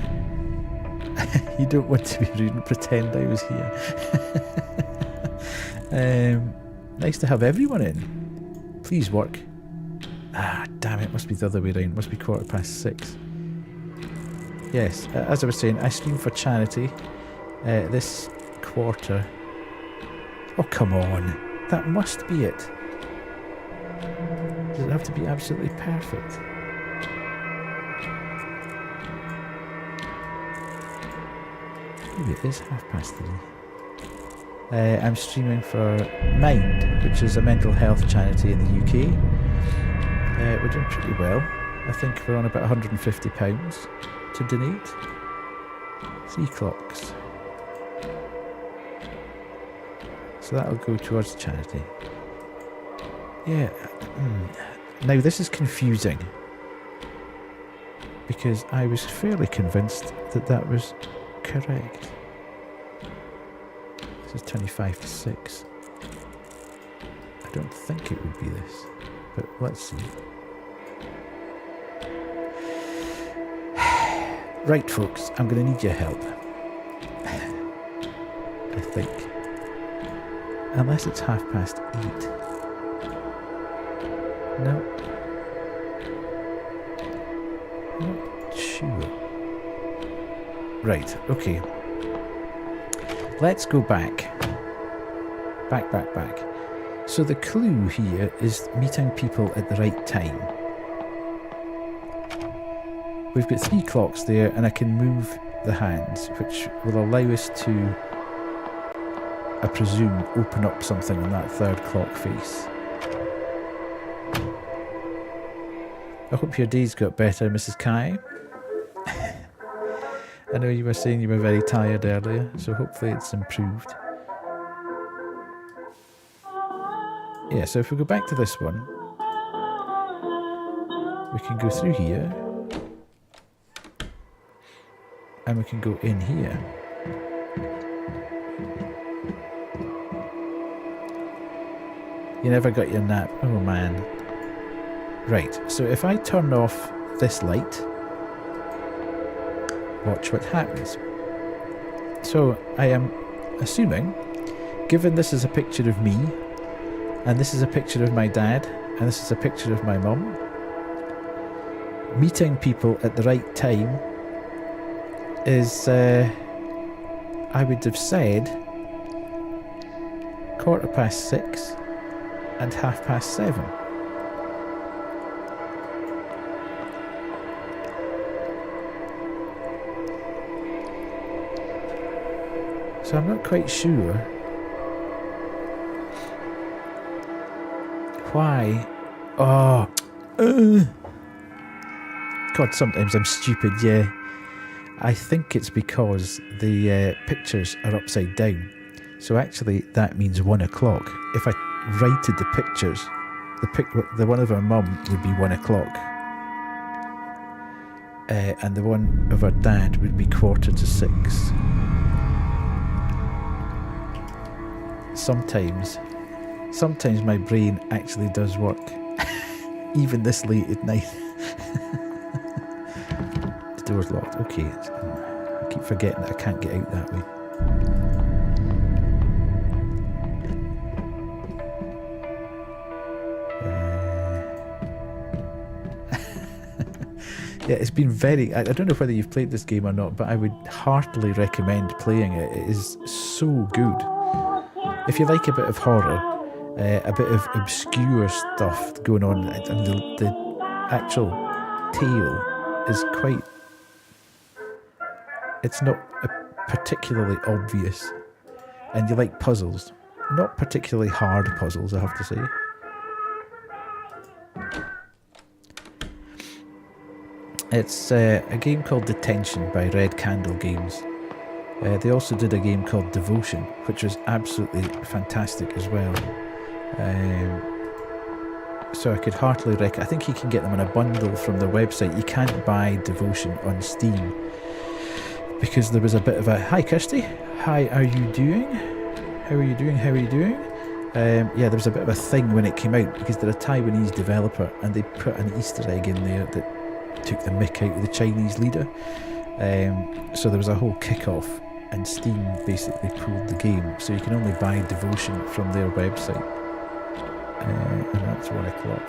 You don't want to be rude and pretend I was here. Nice to have everyone in. Please work. Ah, damn it, must be the other way around. Must be 6:15. Yes, as I was saying, I stream for charity this quarter. Oh, come on. That must be it. Does it have to be absolutely perfect? Maybe it is 3:30. I'm streaming for Mind, which is a mental health charity in the UK. We're doing pretty well. I think we're on about £150 to donate. 3 clocks. So that'll go towards charity. Yeah. Now this is confusing, because I was fairly convinced that was correct. This is 25 to 6. I don't think it would be this, but let's see. Right, folks, I'm going to need your help. I think. Unless it's 8:30. No. I'm not sure. Right, okay. Let's go back. Back. So the clue here is meeting people at the right time. We've got 3 clocks there, and I can move the hands, which will allow us to, I presume, open up something on that 3rd clock face. I hope your day's got better, Mrs. Kai. I know you were saying you were very tired earlier, so hopefully it's improved. Yeah, so if we go back to this one, we can go through here. And we can go in here. You never got your nap. Oh man. Right, so if I turn off this light, watch what happens. So I am assuming, given this is a picture of me, and this is a picture of my dad, and this is a picture of my mum, meeting people at the right time is, I would have said, 6:15 and 7:30. So I'm not quite sure why. Oh, God, sometimes I'm stupid, yeah. I think it's because the pictures are upside down. So actually that means 1 o'clock. If I righted the pictures, the one of our mum would be 1 o'clock. And the one of our dad would be 6:15. Sometimes my brain actually does work, even this late at night. The door's locked. Okay, I keep forgetting that I can't get out that way. Yeah, it's been very... I don't know whether you've played this game or not, but I would heartily recommend playing it. It is so good. If you like a bit of horror, a bit of obscure stuff going on, and the actual tale is quite... It's not particularly obvious. And you like puzzles. Not particularly hard puzzles, I have to say. It's a game called Detention by Red Candle Games. They also did a game called Devotion, which was absolutely fantastic as well. So I could heartily recommend. I think you can get them on a bundle from their website. You can't buy Devotion on Steam because there was a bit of a... Hi Kirsty, how are you doing? How are you doing? How are you doing? Yeah, there was a bit of a thing when it came out because they're a Taiwanese developer and they put an Easter egg in there that took the mick out of the Chinese leader. So there was a whole kick-off and Steam basically pulled the game, so you can only buy Devotion from their website. And that's 1 o'clock.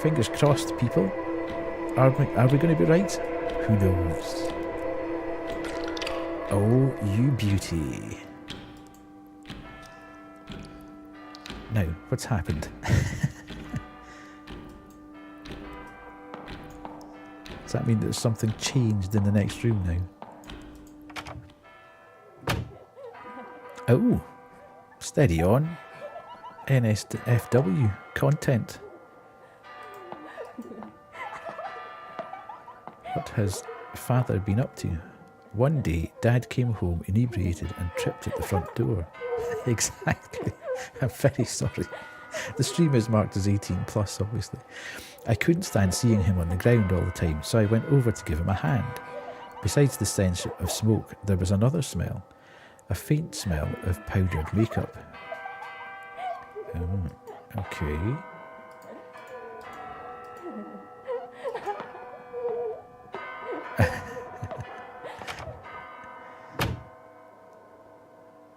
Fingers crossed, people. Are we going to be right? Who knows? Oh, you beauty. Now, what's happened? Does that mean that something changed in the next room now? Oh, steady on. NSFW content. What has father been up to? One day, Dad came home inebriated and tripped at the front door. Exactly. I'm very sorry. The stream is marked as 18 plus, obviously. I couldn't stand seeing him on the ground all the time, so I went over to give him a hand. Besides the stench of smoke, there was another smell. A faint smell of powdered makeup. Oh, okay.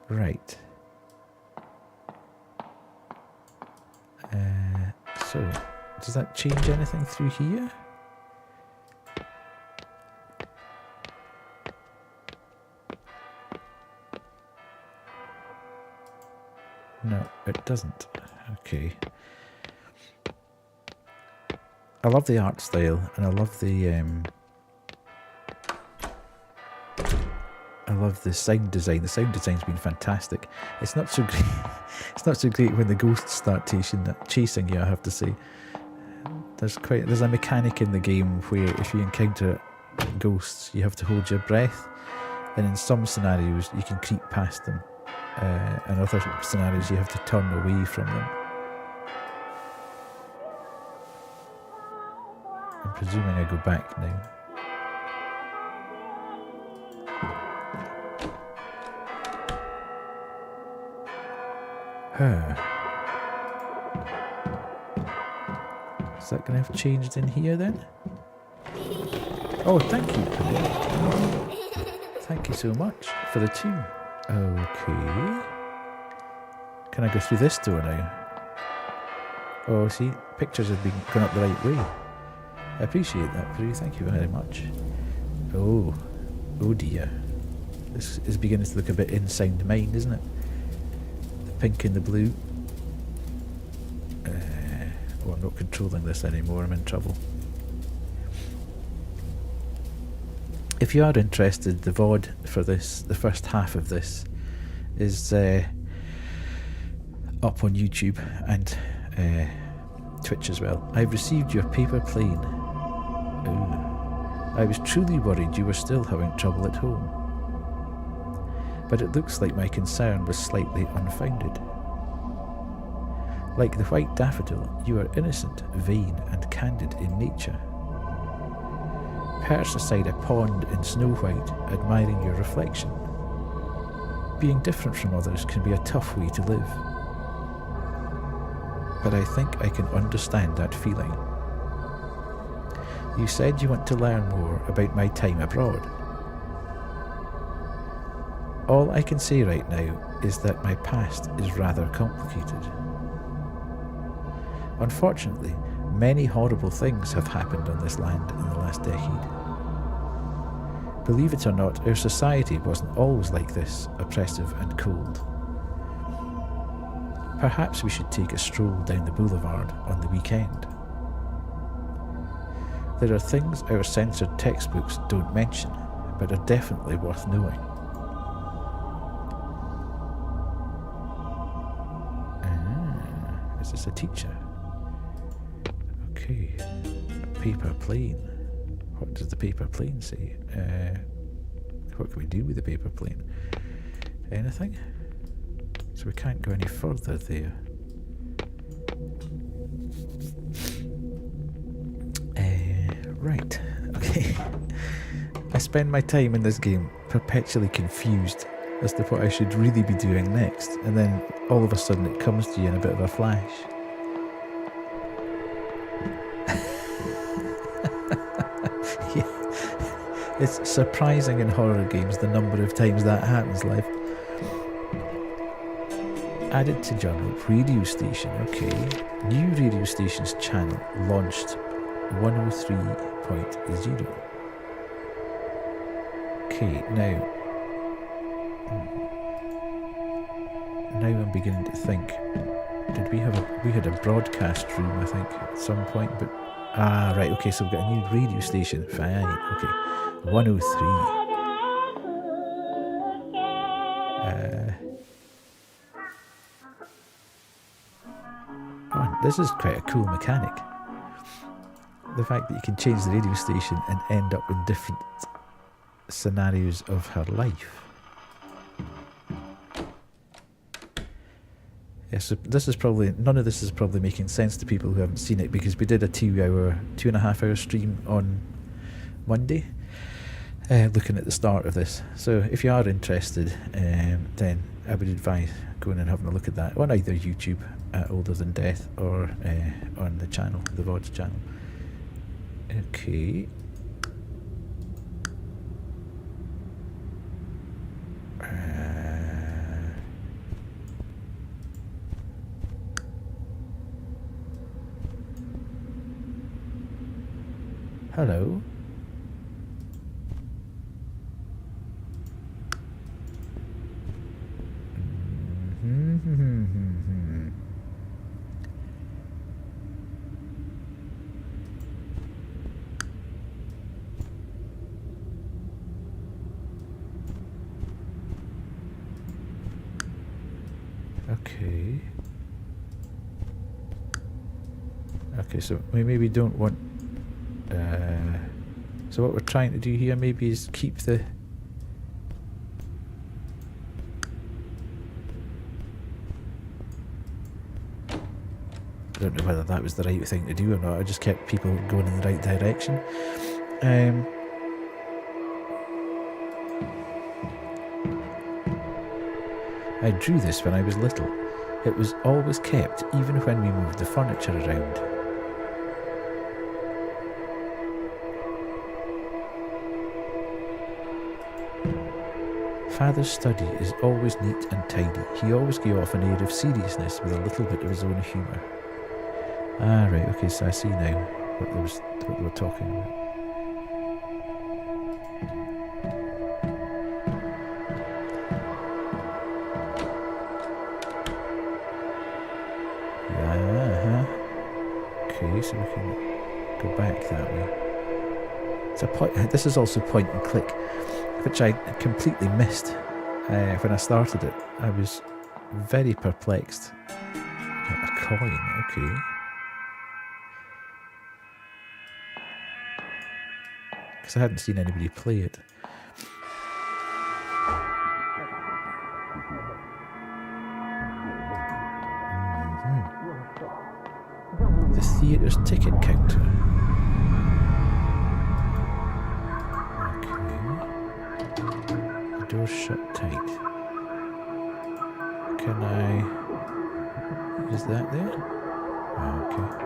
Right. So, does that change anything through here? No, it doesn't. Okay. I love the art style, and I love the sound design. The sound design's been fantastic. It's not so great. It's not so great when the ghosts start chasing you, I have to say. There's a mechanic in the game where if you encounter ghosts, you have to hold your breath, and in some scenarios you can creep past them. and other scenarios you have to turn away from them. I'm presuming I go back now. Is that going to have changed in here then? Oh, thank you. Thank you so much for the tune. Okay. Can I go through this door now? Oh, see, pictures have been going up the right way. I appreciate that, Prue. Thank you very much. Oh dear. This is beginning to look a bit Inside Mind, isn't it? The pink and the blue. Oh, I'm not controlling this anymore. I'm in trouble. If you are interested, the VOD for this, the first half of this, is up on YouTube and Twitch as well. I've received your paper plane. I was truly worried you were still having trouble at home. But it looks like my concern was slightly unfounded. Like the white daffodil, you are innocent, vain, and candid in nature. Perched aside a pond in snow white, admiring your reflection. Being different from others can be a tough way to live. But I think I can understand that feeling. You said you want to learn more about my time abroad. All I can say right now is that my past is rather complicated. Unfortunately, many horrible things have happened on this land in the last decade. Believe it or not, our society wasn't always like this, oppressive and cold. Perhaps we should take a stroll down the boulevard on the weekend. There are things our censored textbooks don't mention, but are definitely worth knowing. Is this a teacher? Okay. A paper plane. What does the paper plane say? What can we do with the paper plane? Anything? So we can't go any further there. Right. Okay. I spend my time in this game perpetually confused as to what I should really be doing next, and then all of a sudden it comes to you in a bit of a flash. Yeah. It's surprising in horror games the number of times that happens live. Added to journal, radio station, okay. New radio station's channel launched 103.0. Okay, now I'm beginning to think, did we had a broadcast room, I think, at some point, but right, okay, so we've got a new radio station, fine, okay, 103. Oh, this is quite a cool mechanic. The fact that you can change the radio station and end up in different scenarios of her life. Yeah, so this is probably, none of this is probably making sense to people who haven't seen it, because we did a 2.5 hour stream on Monday, looking at the start of this. So if you are interested, then I would advise going and having a look at that on either YouTube at Older Than Death or on the channel, the VODs channel. Okay. Hello. Okay. Okay, so we maybe don't want... so what we're trying to do here maybe is keep the... I don't know whether that was the right thing to do or not. I just kept people going in the right direction. I drew this when I was little. It was always kept, even when we moved the furniture around. Father's study is always neat and tidy. He always gave off an air of seriousness with a little bit of his own humour. Ah, right, okay, so I see now what they were talking about. Okay, so we can go back that way. It's a point. This is also point and click, which I completely missed when I started it. I was very perplexed. A coin, okay. Because I hadn't seen anybody play it. The theatre's ticket counter. Okay. The door's shut tight. Can I... Is that there? Okay.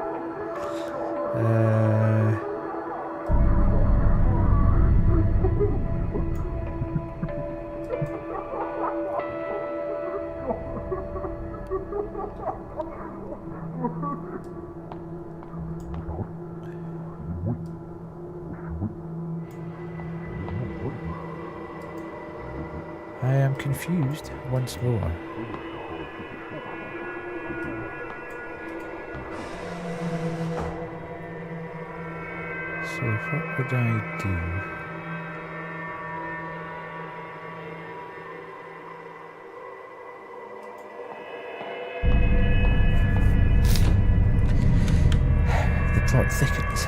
I am confused once more. So what would I do? The plot thickens.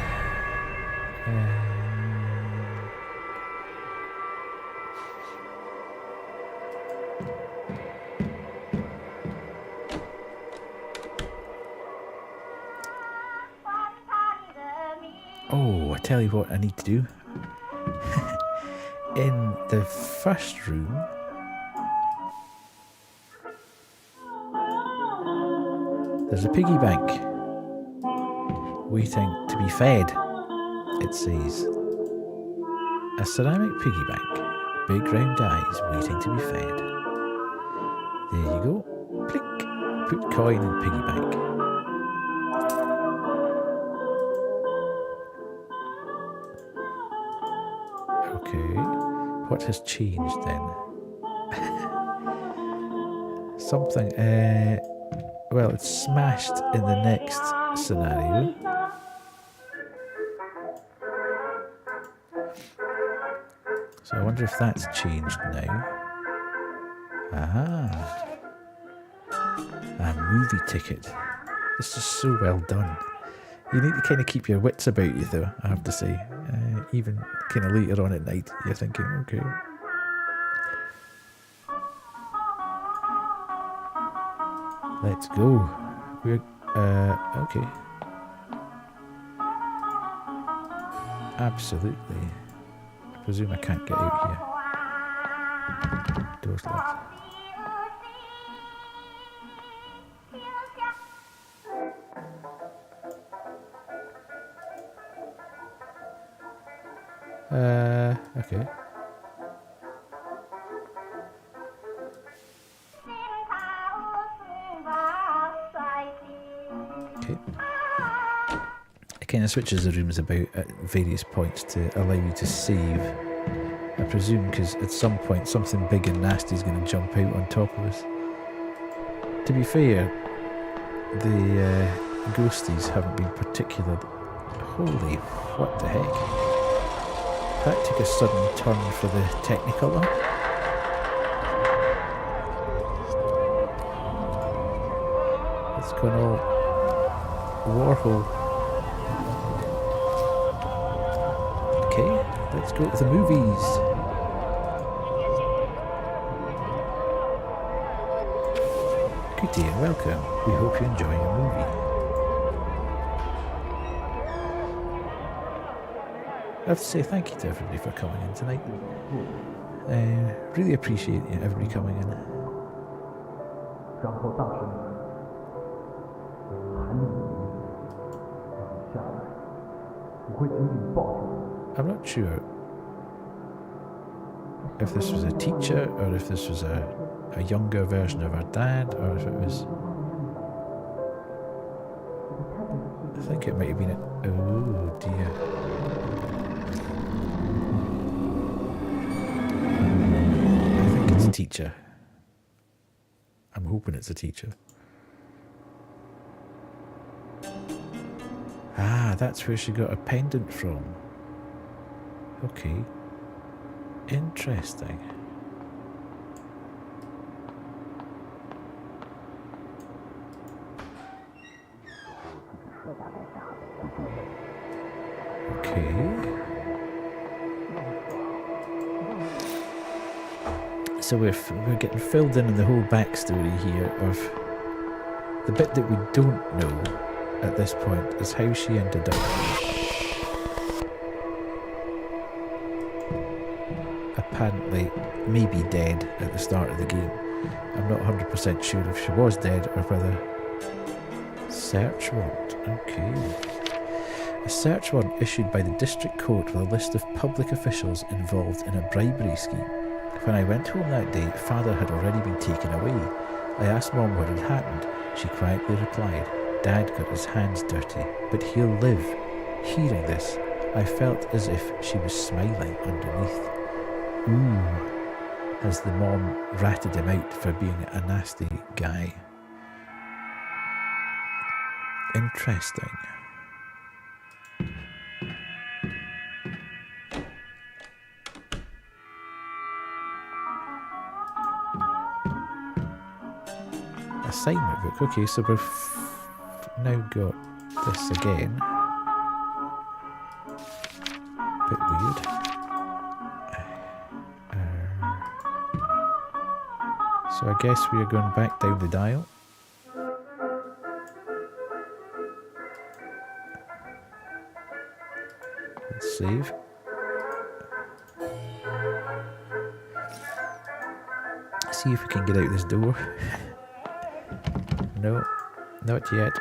Oh, I tell you what I need to do. In the first room, there's a piggy bank waiting to be fed, it says. A ceramic piggy bank, big round eyes waiting to be fed. There you go. Plink. Put coin in piggy bank. Okay, what has changed then? Something, well, it's smashed in the next scenario. So I wonder if that's changed now. Aha! A movie ticket. This is so well done. You need to kind of keep your wits about you though, I have to say. Even kind of later on at night, you're thinking, okay. Let's go. We're, okay. Absolutely. I presume I can't get out here. Door's locked. Okay. Okay. It kind of switches the rooms about at various points to allow you to save. I presume because at some point something big and nasty is going to jump out on top of us. To be fair, the ghosties haven't been particularly... Holy, what the heck? That took a sudden turn for the technical one. It's gone all Warhol. Okay, let's go to the movies. Good day and welcome. We hope you're enjoying a movie. have to say thank you to everybody for coming in tonight. Really appreciate everybody coming in. I'm not sure if this was a teacher or if this was a younger version of her dad, or if it was... I think it might have been a... Oh dear. I think it's a teacher. I'm hoping it's a teacher. Ah, that's where she got a pendant from. Okay. Interesting. Okay. So we're getting filled in on the whole backstory here of the bit that we don't know at this point is how she ended up apparently maybe dead at the start of the game. I'm not 100% sure if she was dead or whether... Search warrant. Okay. A search warrant issued by the district court with a list of public officials involved in a bribery scheme. When I went home that day, Father had already been taken away. I asked Mom what had happened. She quietly replied, Dad got his hands dirty, but he'll live. Hearing this, I felt as if she was smiling underneath. Ooh, as the mom ratted him out for being a nasty guy. Interesting. Assignment book. Okay, so we've now got this again. Bit weird. So I guess we are going back down the dial. Let's save. See if we can get out this door. No, not yet.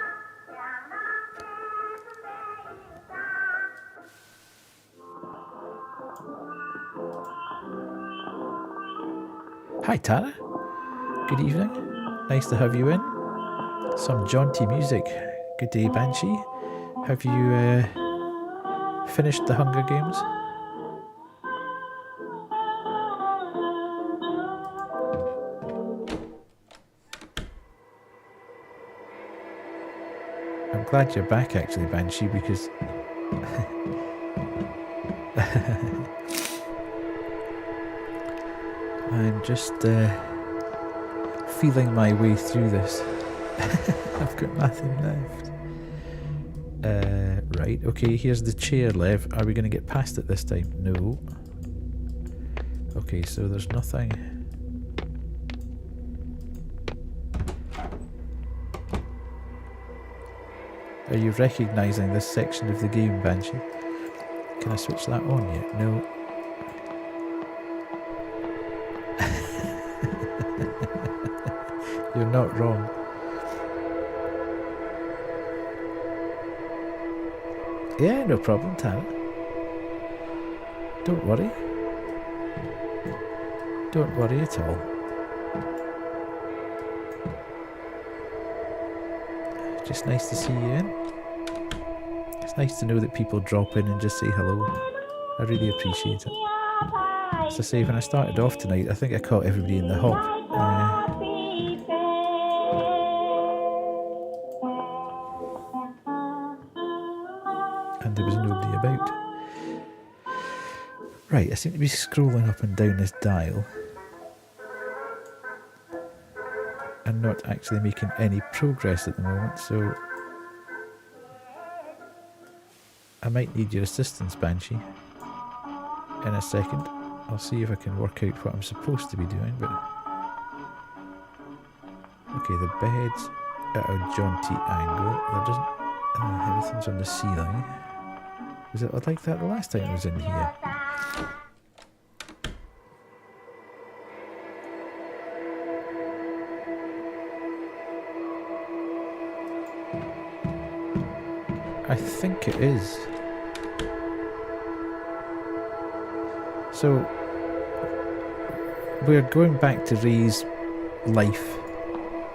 Hi Tara, good evening, nice to have you in. Some jaunty music. Good day Banshee. Have you finished the Hunger Games? I'm glad you're back actually Banshee, because I'm just feeling my way through this. I've got nothing left. Right, okay, here's the chair Lev. Are we going to get past it this time? No. Okay, so there's nothing. Are you recognising this section of the game, Banshee? Can I switch that on yet? No. You're not wrong. Yeah, no problem, Tara. Don't worry. Don't worry at all. Just nice to see you in. It's nice to know that people drop in and just say hello. I really appreciate it. As I say, when I started off tonight, I think I caught everybody in the hop. And there was nobody about. Right, I seem to be scrolling up and down this dial and not actually making any progress at the moment, so I might need your assistance, Banshee, in a second. I'll see if I can work out what I'm supposed to be doing, but... Okay, the bed's at a jaunty angle. There doesn't... everything's on the ceiling. Was it like that the last time I was in here? I think it is. So, we're going back to Ray's life.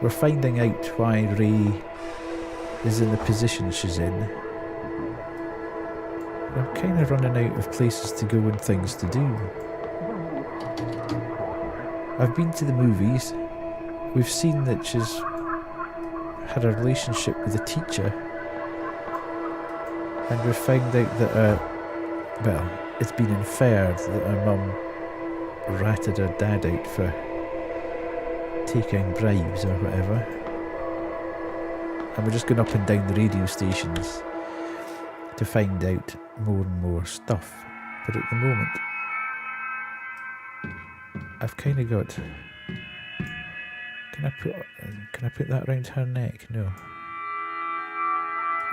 We're finding out why Ray is in the position she's in. I'm kind of running out of places to go and things to do. I've been to the movies. We've seen that she's had a relationship with a teacher. And we've found out that, well, it's been inferred that her mum ratted her dad out for taking bribes or whatever. And we're just going up and down the radio stations to find out more and more stuff. But at the moment, I've kind of got... Can I put that around her neck? No.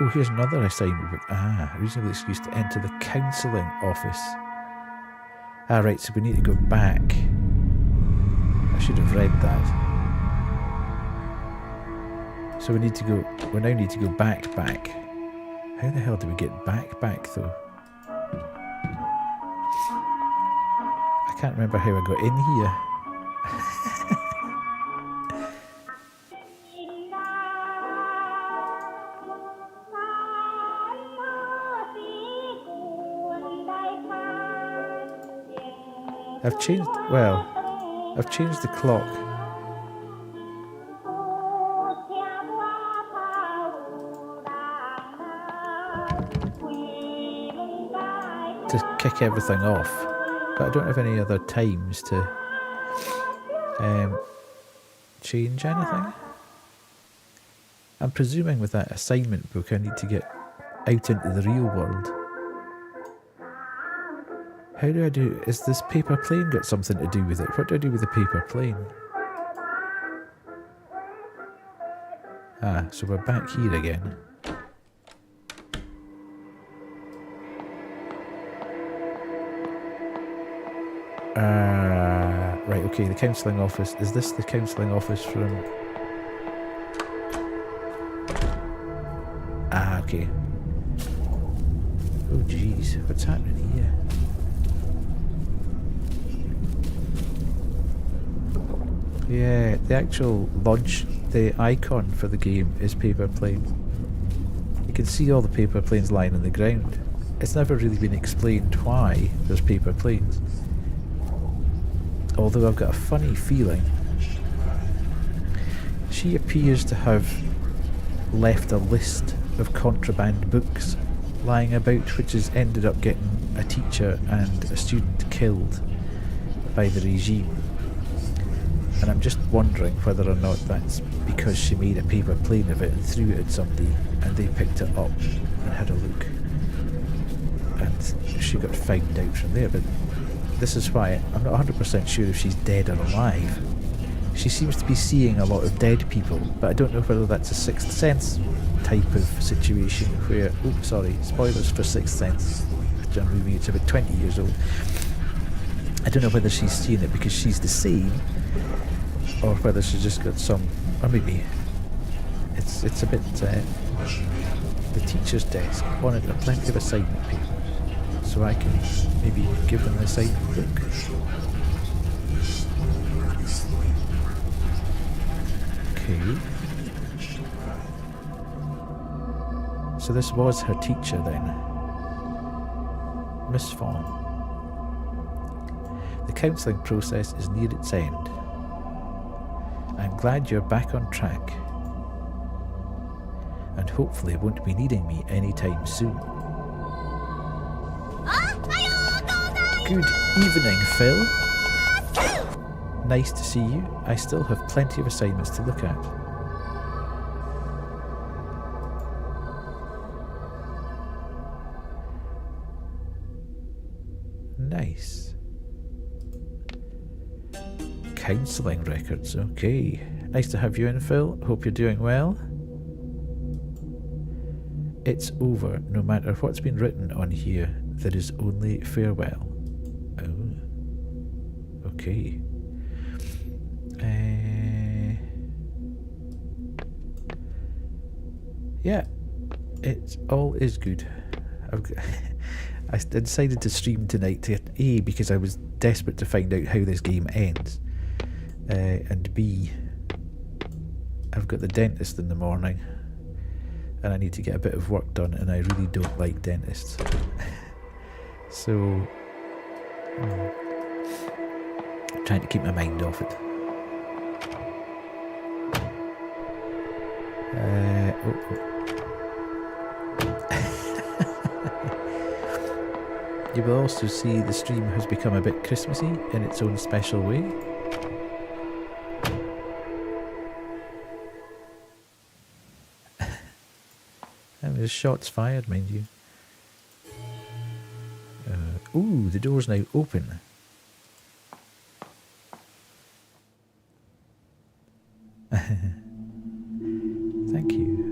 Oh, here's another assignment book. Reasonable excuse to enter the counselling office. Right, so we need to go back. I should have read that. So we now need to go back. How the hell do we get back though? I can't remember how I got in here. I've changed the clock. To kick everything off, but I don't have any other times to change anything. I'm presuming with that assignment book I need to get out into the real world. How do I do... Is this paper plane got something to do with it? What do I do with the paper plane? So we're back here again. Right, okay, the counselling office. Is this the counselling office from... Okay. Oh jeez, what's happening here? Yeah, the actual launch, the icon for the game is paper plane. You can see all the paper planes lying on the ground. It's never really been explained why there's paper planes. Although I've got a funny feeling. She appears to have left a list of contraband books lying about, which has ended up getting a teacher and a student killed by the regime. And I'm just wondering whether or not that's because she made a paper plane of it and threw it at somebody and they picked it up and had a look. And she got found out from there. But this is why I'm not 100% sure if she's dead or alive. She seems to be seeing a lot of dead people, but I don't know whether that's a Sixth Sense type of situation where... Oh, sorry, spoilers for Sixth Sense. The movie, it's about 20 years old. I don't know whether she's seeing it because she's the same, or whether she's just got some... Or maybe it's a bit... the teacher's desk wanted plenty of assignment papers, so I can maybe give them an assignment book. Okay. So this was her teacher then. Miss Fawn. The counselling process is near its end. I'm glad you're back on track. And hopefully won't be needing me anytime soon. Good evening, Phil. Nice to see you. I still have plenty of assignments to look at. Nice. Counselling records, okay. Nice to have you in, Phil. Hope you're doing well. It's over. No matter what's been written on here, there is only farewell. Oh. Okay. Yeah. It's all is good. I decided to stream tonight, A, because I was desperate to find out how this game ends, and B, I've got the dentist in the morning and I need to get a bit of work done, and I really don't like dentists. So I'm trying to keep my mind off it. You will also see the stream has become a bit Christmassy in its own special way. And there's shots fired, mind you. Ooh, the door's now open. Thank you.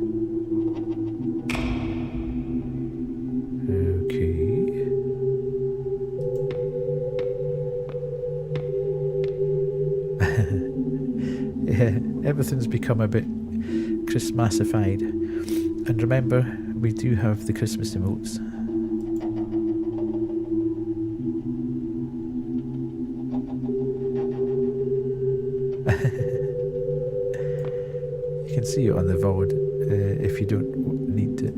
Yeah, everything's become a bit Christmassified. And remember, we do have the Christmas emotes. You can see it on the VOD if you don't need to.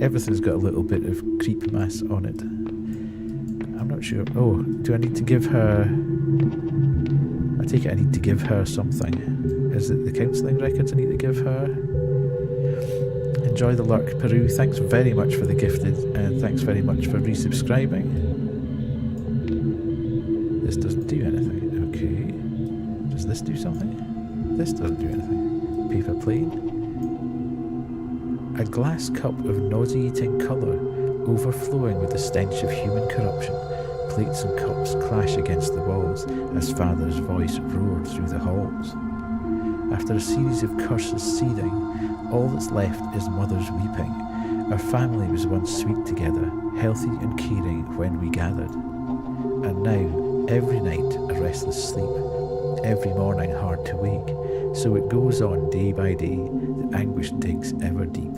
Everything's got a little bit of creep mass on it. I'm not sure. Oh, do I need to give her... I take it I need to give her something. Is it the counselling records I need to give her? Enjoy the lurk, Peru. Thanks very much for the gifted, and thanks very much for resubscribing. This doesn't do anything. Okay. Does this do something? This doesn't do anything. Paper plane. A glass cup of nauseating colour, overflowing with the stench of human corruption. Plates and cups clash against the walls as Father's voice roared through the halls. After a series of curses seething, all that's left is Mother's weeping. Our family was once sweet together, healthy and caring when we gathered. And now, every night a restless sleep, every morning hard to wake. So it goes on day by day, the anguish digs ever deep.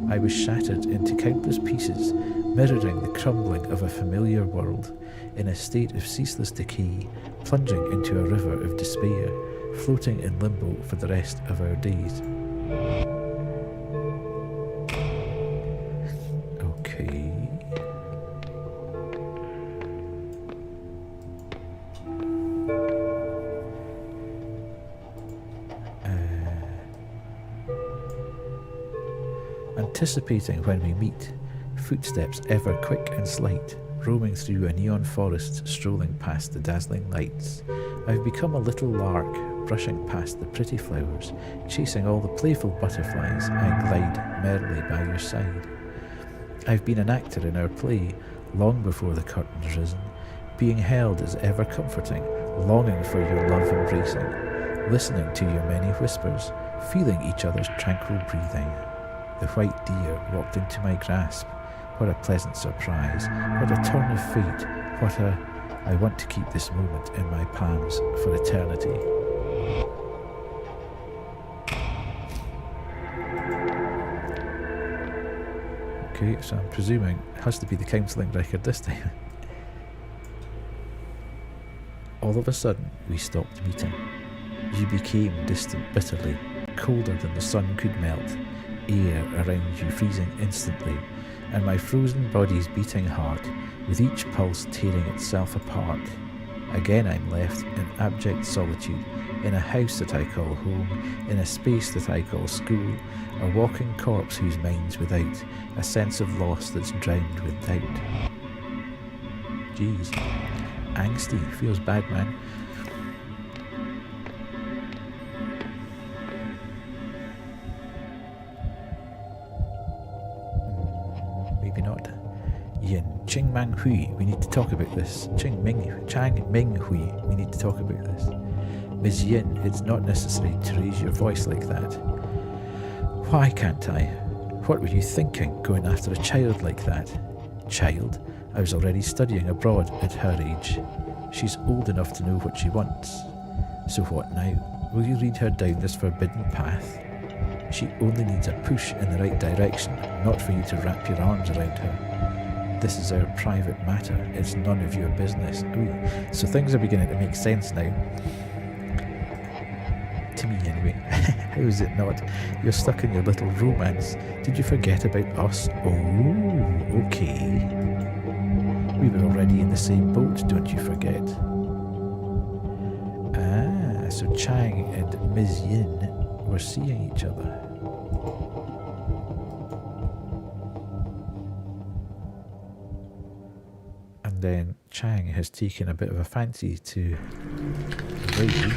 I was shattered into countless pieces, mirroring the crumbling of a familiar world, in a state of ceaseless decay, plunging into a river of despair, floating in limbo for the rest of our days. Okay. Anticipating when we meet, footsteps ever quick and slight, roaming through a neon forest, strolling past the dazzling lights. I've become a little lark, brushing past the pretty flowers, chasing all the playful butterflies. I glide merrily by your side. I've been an actor in our play, long before the curtain's risen, being held as ever comforting, longing for your love embracing, listening to your many whispers, feeling each other's tranquil breathing. The white deer walked into my grasp. What a pleasant surprise, what a turn of fate, what a... I want to keep this moment in my palms for eternity. Okay, so I'm presuming it has to be the counselling record this time. All of a sudden, we stopped meeting. You became distant bitterly, colder than the sun could melt, air around you freezing instantly, and my frozen body's beating heart, with each pulse tearing itself apart. Again I'm left in abject solitude, in a house that I call home, in a space that I call school, a walking corpse whose mind's without, a sense of loss that's drowned with doubt. Jeez. Angsty. Feels bad, man. Maybe not. Yin. Ching Mang Hui. We need to talk about this. Chang Ming Hui. We need to talk about this. Ms. Yin, it's not necessary to raise your voice like that. Why can't I? What were you thinking, going after a child like that? Child? I was already studying abroad at her age. She's old enough to know what she wants. So what now? Will you lead her down this forbidden path? She only needs a push in the right direction, not for you to wrap your arms around her. This is our private matter. It's none of your business. Ooh. So things are beginning to make sense now. To me, anyway. How is it not? You're stuck in your little romance. Did you forget about us? Oh, okay. We were already in the same boat, don't you forget? Ah, so Chang and Ms. Yin were seeing each other. And then Chang has taken a bit of a fancy to Ray.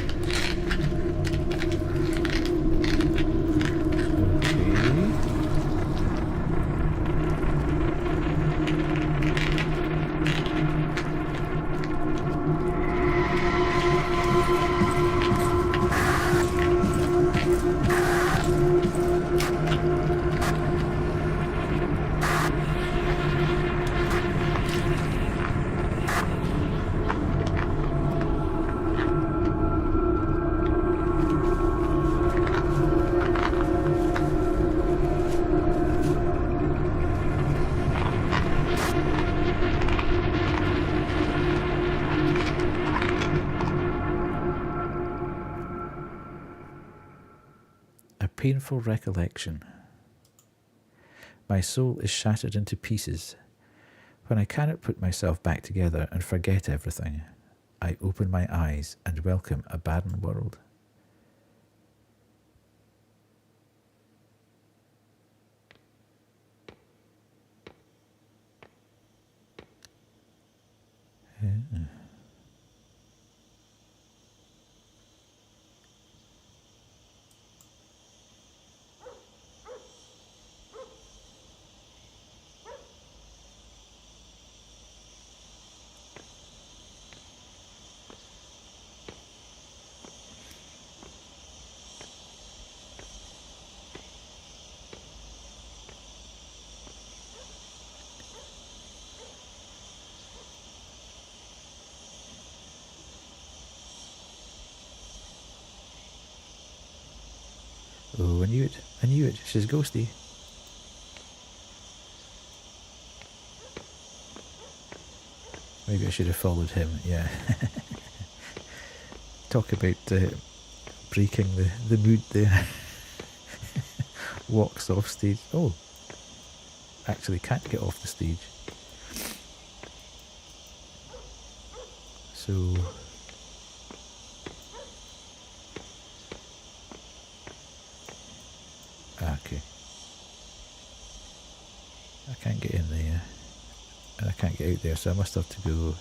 Painful recollection. My soul is shattered into pieces. When I cannot put myself back together and forget everything, I open my eyes and welcome a barren world. Yeah. Oh, I knew it. I knew it. She's ghosty. Maybe I should have followed him, yeah. Talk about breaking the mood there. Walks off stage. Oh, actually can't get off the stage. So... okay. I can't get in there. And I can't get out there, so I must have to go...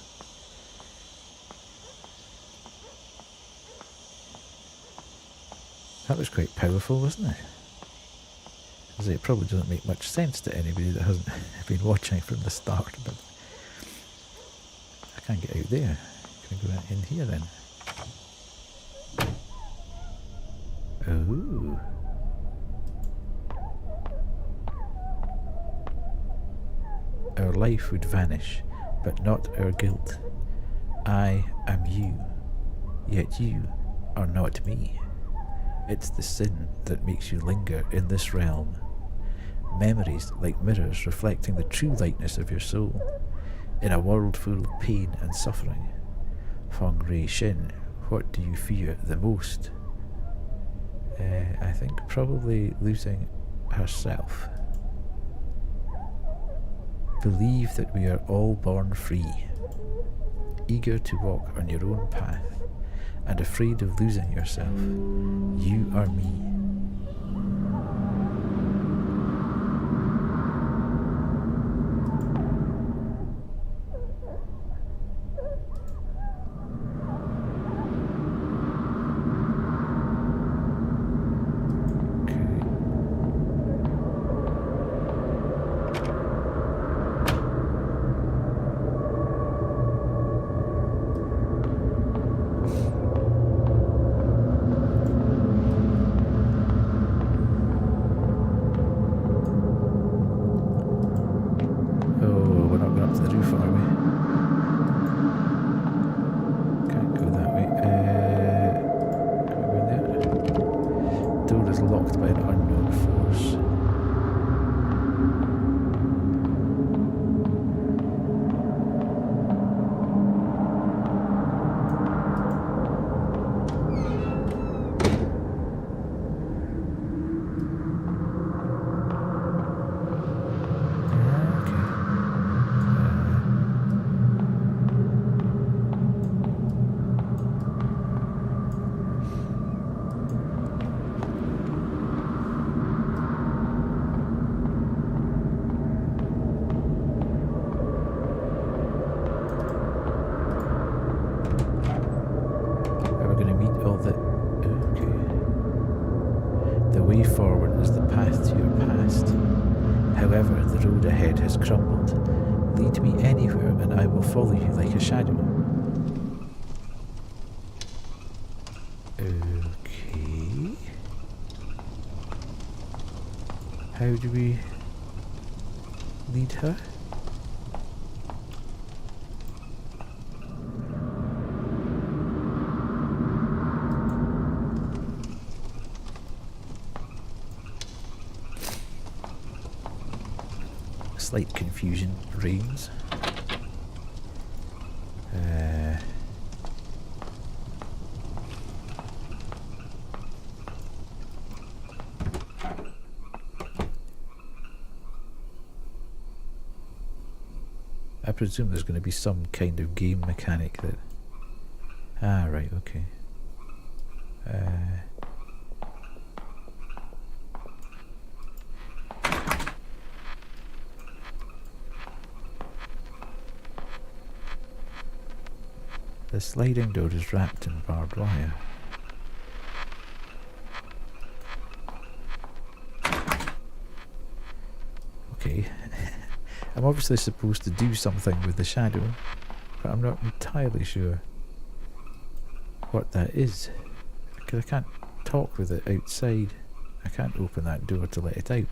That was quite powerful, wasn't it? As it probably doesn't make much sense to anybody that hasn't been watching from the start, but... I can't get out there. Can I go in here then? Oh... Our life would vanish, but not our guilt. I am you, yet you are not me. It's the sin that makes you linger in this realm. Memories like mirrors reflecting the true lightness of your soul, in a world full of pain and suffering. Feng Rei Shin, what do you fear the most? I think probably losing herself. Believe that we are all born free, eager to walk on your own path, and afraid of losing yourself. You are me. road ahead has crumbled. Lead me anywhere and I will follow you like a shadow. Okay. How do we lead her? Slight confusion reigns. I presume there's going to be some kind of game mechanic that... Ah, right, okay. The sliding door is wrapped in barbed wire. Okay. I'm obviously supposed to do something with the shadow, but I'm not entirely sure what that is. Because I can't talk with it outside. I can't open that door to let it out.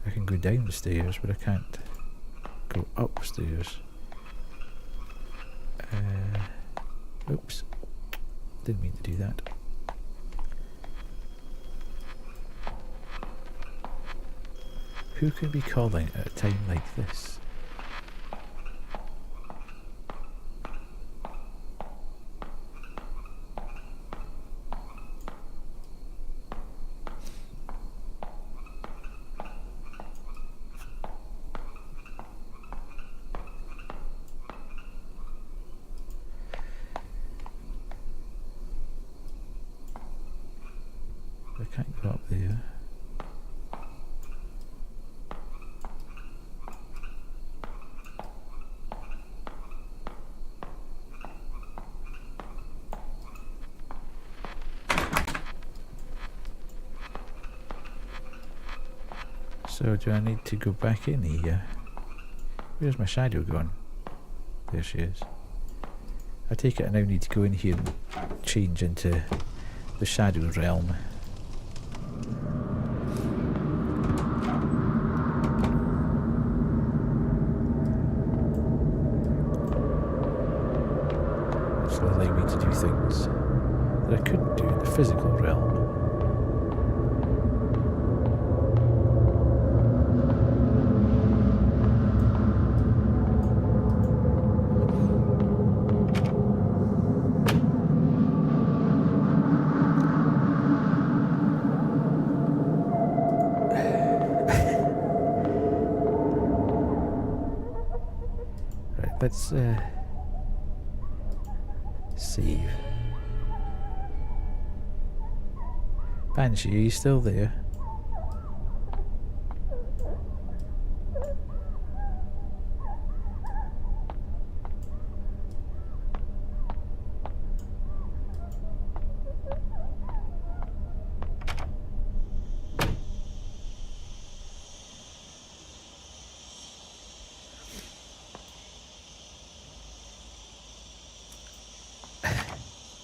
I can go downstairs, but I can't go upstairs. Oops. Didn't mean to do that. Who can be calling at a time like this? I can't go up there. So do I need to go back in here? Where's my shadow gone? There she is. I take it I now need to go in here and change into the shadow realm. Which will allow me to do things that I couldn't do in the physical realm. Let's save. Banshee, are you still there?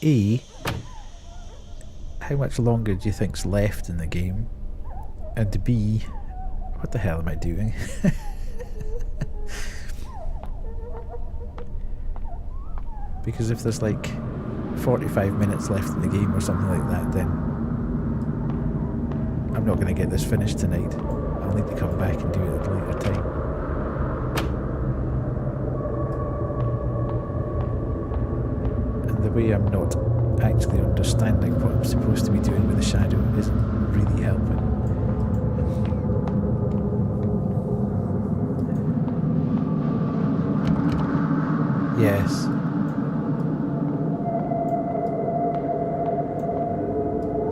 A, how much longer do you think's left in the game? And B, what the hell am I doing? Because if there's like 45 minutes left in the game or something like that, then I'm not going to get this finished tonight. I'll need to come back and do it at a later time. The way I'm not actually understanding what I'm supposed to be doing with the shadow isn't really helping. Yes.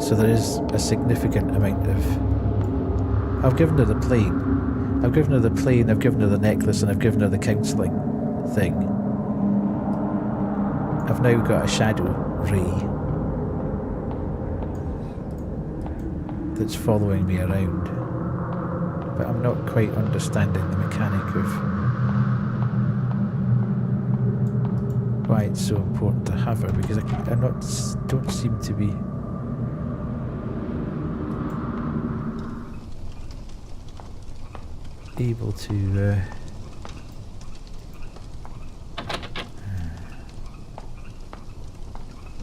So there is a significant amount of... I've given her the plane. I've given her the plane, I've given her the necklace, and I've given her the counselling thing. I've now got a shadow ray. that's following me around. But I'm not quite understanding the mechanic of why it's so important to have her, because don't seem to be able to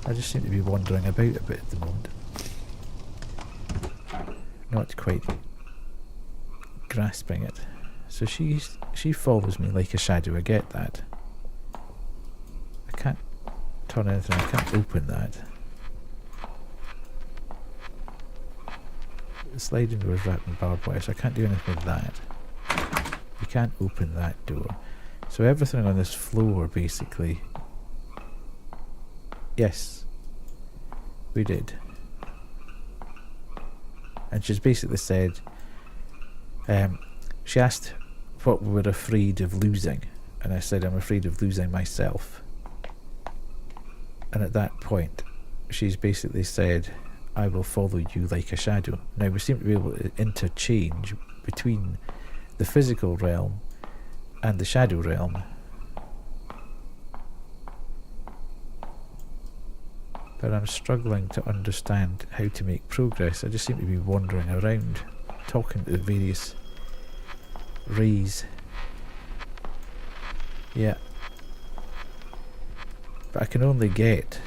I just seem to be wandering about a bit at the moment. Not quite grasping it. So she follows me like a shadow, I get that. I can't turn anything, I can't open that. The sliding door is wrapped in barbed wire, so I can't do anything with that. You can't open that door. So everything on this floor basically... Yes, we did. And she's basically said, she asked what we were afraid of losing, and I said I'm afraid of losing myself. And at that point, she's basically said, I will follow you like a shadow. Now we seem to be able to interchange between the physical realm and the shadow realm. But I'm struggling to understand how to make progress. I just seem to be wandering around, talking to the various rays. Yeah. But I can only get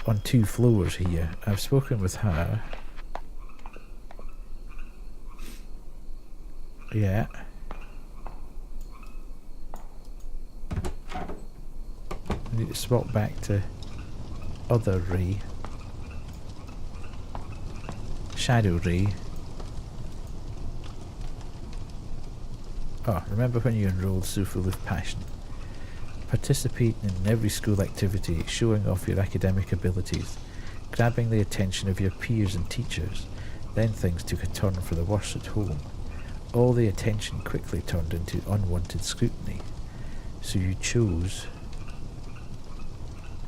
on 2 floors here. I've spoken with her. Yeah. I need to swap back to other ray. Shadow ray. Oh, remember when you enrolled so full of passion? Participating in every school activity, showing off your academic abilities, grabbing the attention of your peers and teachers. Then things took a turn for the worse at home. All the attention quickly turned into unwanted scrutiny. So you chose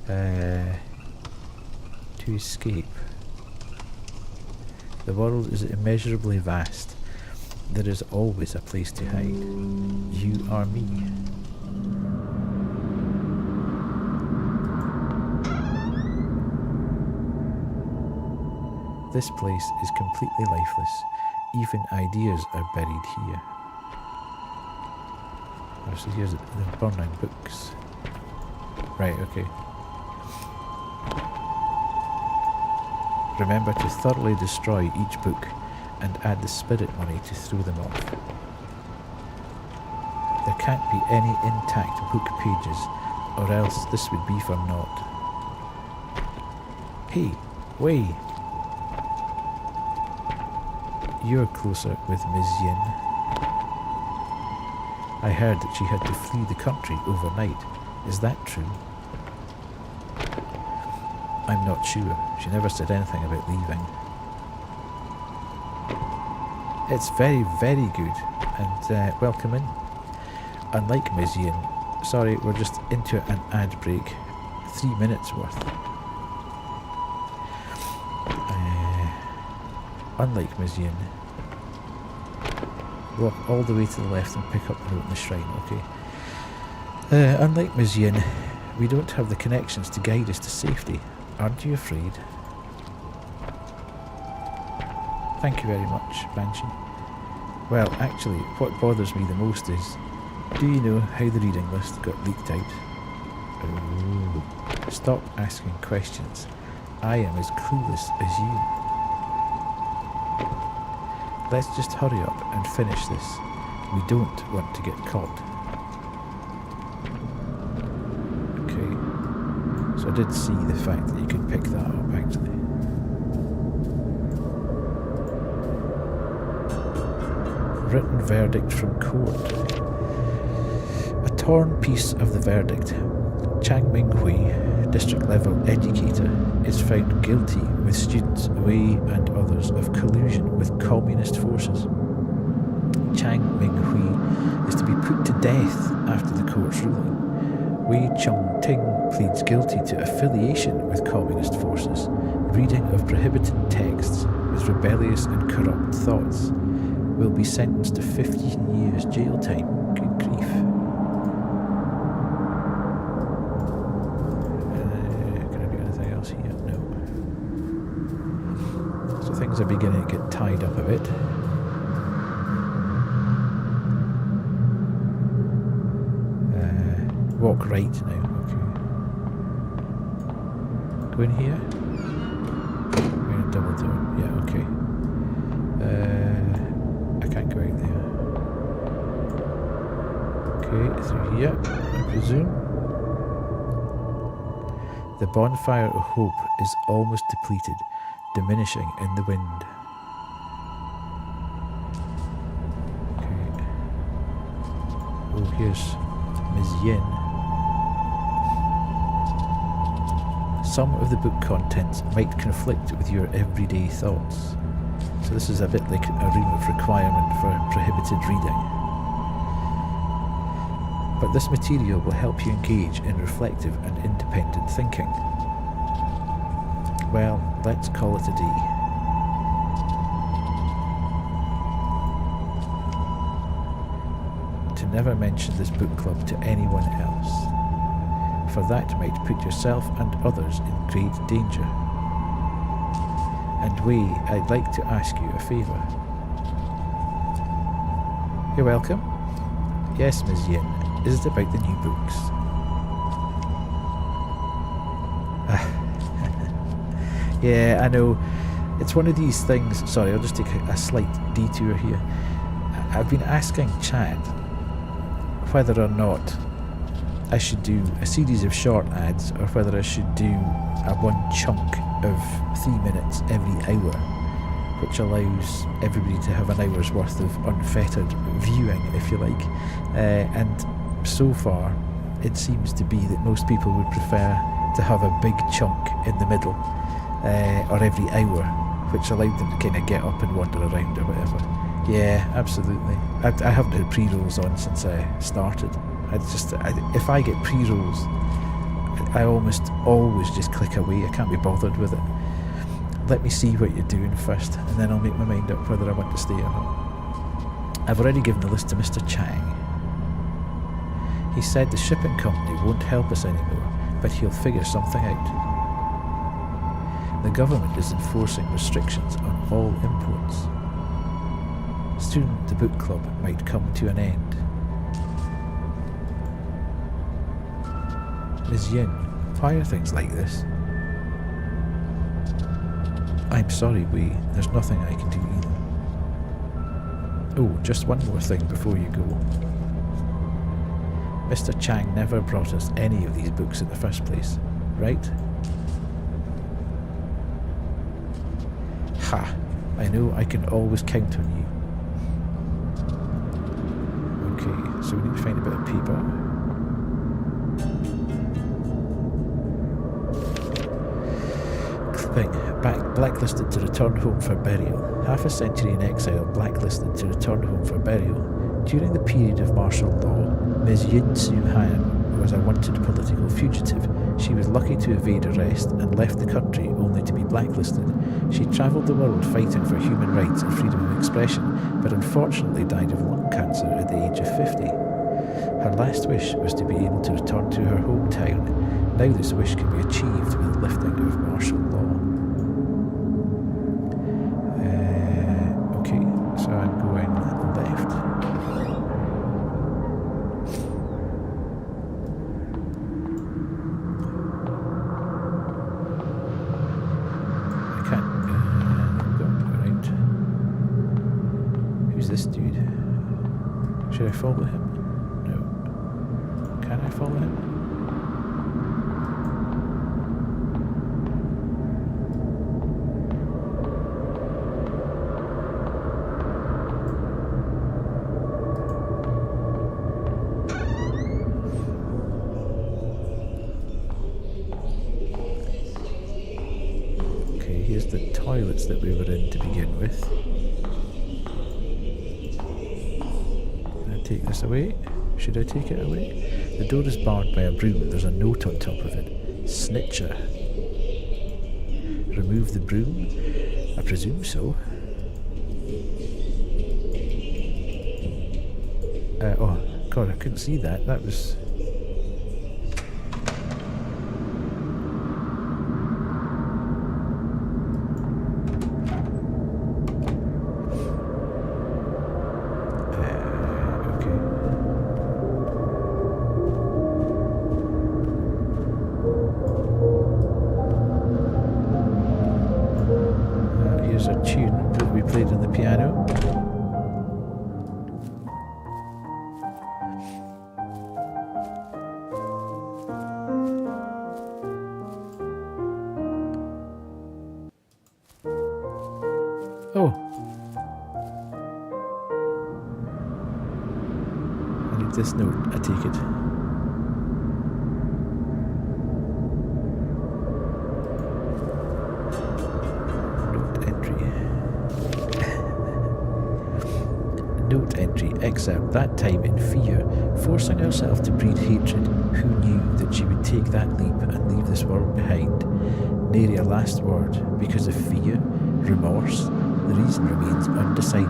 to escape. The world is immeasurably vast. There is always a place to hide. You are me. This place is completely lifeless. Even ideas are buried here. Oh, so here's the burning books. Right, okay. Remember to thoroughly destroy each book and add the spirit money to throw them off. There can't be any intact book pages, or else this would be for naught. Hey, Wei! You're closer with Ms. Yin. I heard that she had to flee the country overnight. Is that true? I'm not sure. She never said anything about leaving. It's very, very good, and welcome in. Unlike Ms. Yin, sorry, we're just into an ad break. 3 minutes worth. Unlike Ms. Yin, walk all the way to the left and pick up the note in the shrine, okay? Unlike Ms. Yin, we don't have the connections to guide us to safety. Aren't you afraid? Thank you very much, Banshee. Well, actually, what bothers me the most is, do you know how the reading list got leaked out? Oh, stop asking questions. I am as clueless as you. Let's just hurry up and finish this. We don't want to get caught. Okay. So I did see the fact that you could pick that up, actually. Written verdict from court. A torn piece of the verdict. Chang Ming-hui, district level educator, is found guilty with students Wei and others of collusion with communist forces. Chang Ming-hui is to be put to death after the court's ruling. Wei Chung-ting pleads guilty to affiliation with communist forces, reading of prohibited texts was with rebellious and corrupt thoughts will be sentenced to 15 years jail time. Good grief. Can I do anything else here? No. So things are beginning to get tied up a bit. Walk right now. Okay. Go in here. We're going to double door. Yeah, okay. I can't go out there. Okay, through here, I presume. The bonfire of hope is almost depleted, diminishing in the wind. Okay. Oh, here's Ms. Yin. Some of the book contents might conflict with your everyday thoughts. So this is a bit like a room of requirement for prohibited reading. But this material will help you engage in reflective and independent thinking. Well, let's call it a day. To never mention this book club to anyone else, for that might put yourself and others in great danger. And Wei, I'd like to ask you a favour. You're welcome. Yes, Ms. Yin, is it about the new books? Yeah, I know. It's one of these things. Sorry, I'll just take a slight detour here. I've been asking Chad whether or not I should do a series of short ads or whether I should do a one chunk of 3 minutes every hour, which allows everybody to have an hour's worth of unfettered viewing, if you like. And so far, it seems to be that most people would prefer to have a big chunk in the middle, or every hour, which allowed them to kind of get up and wander around or whatever. Yeah, absolutely. I haven't had pre-rolls on since I started. If I get pre-rolls, I almost always just click away. I can't be bothered with it. Let me see what you're doing first, and then I'll make my mind up whether I want to stay or not. I've already given the list to Mr. Chang. He said the shipping company won't help us anymore, but he'll figure something out. The government is enforcing restrictions on all imports. Soon the book club might come to an end. Ms. Yin, why are things like this? I'm sorry, Wei, there's nothing I can do either. Oh, just one more thing before you go. Mr. Chang never brought us any of these books in the first place, right? Ha! I know I can always count on you. Okay, so we need to find a bit of paper. Blacklisted to return home for burial. Half a century in exile, blacklisted to return home for burial. During the period of martial law, Ms. Yin Su-han was a wanted political fugitive. She was lucky to evade arrest and left the country only to be blacklisted. She travelled the world fighting for human rights and freedom of expression, but unfortunately died of lung cancer at the age of 50. Her last wish was to be able to return to her hometown. Now this wish can be achieved with the lifting of martial law. Okay, so I'm going left. I can't go around. Who's this dude? Should I follow him? No. Can I follow him? Here's the toilets that we were in to begin with. Can I take this away? Should I take it away? The door is barred by a broom, but there's a note on top of it. Snitcher. Remove the broom. I presume so. Oh, God, I couldn't see that. That was... here's a tune that we played on the piano. Oh. I need this note, I take it. Note entry. Note entry, excerpt. That time in fear, forcing herself to breed hatred, who knew that she would take that leap and leave this world behind? Nary a last word, because of fear, remorse. The reason remains undecided.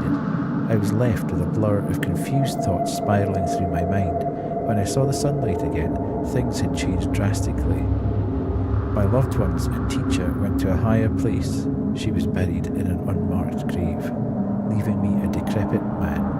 I was left with a blur of confused thoughts spiralling through my mind. When I saw the sunlight again, things had changed drastically. My loved ones and teacher went to a higher place. She was buried in an unmarked grave, leaving me a decrepit man.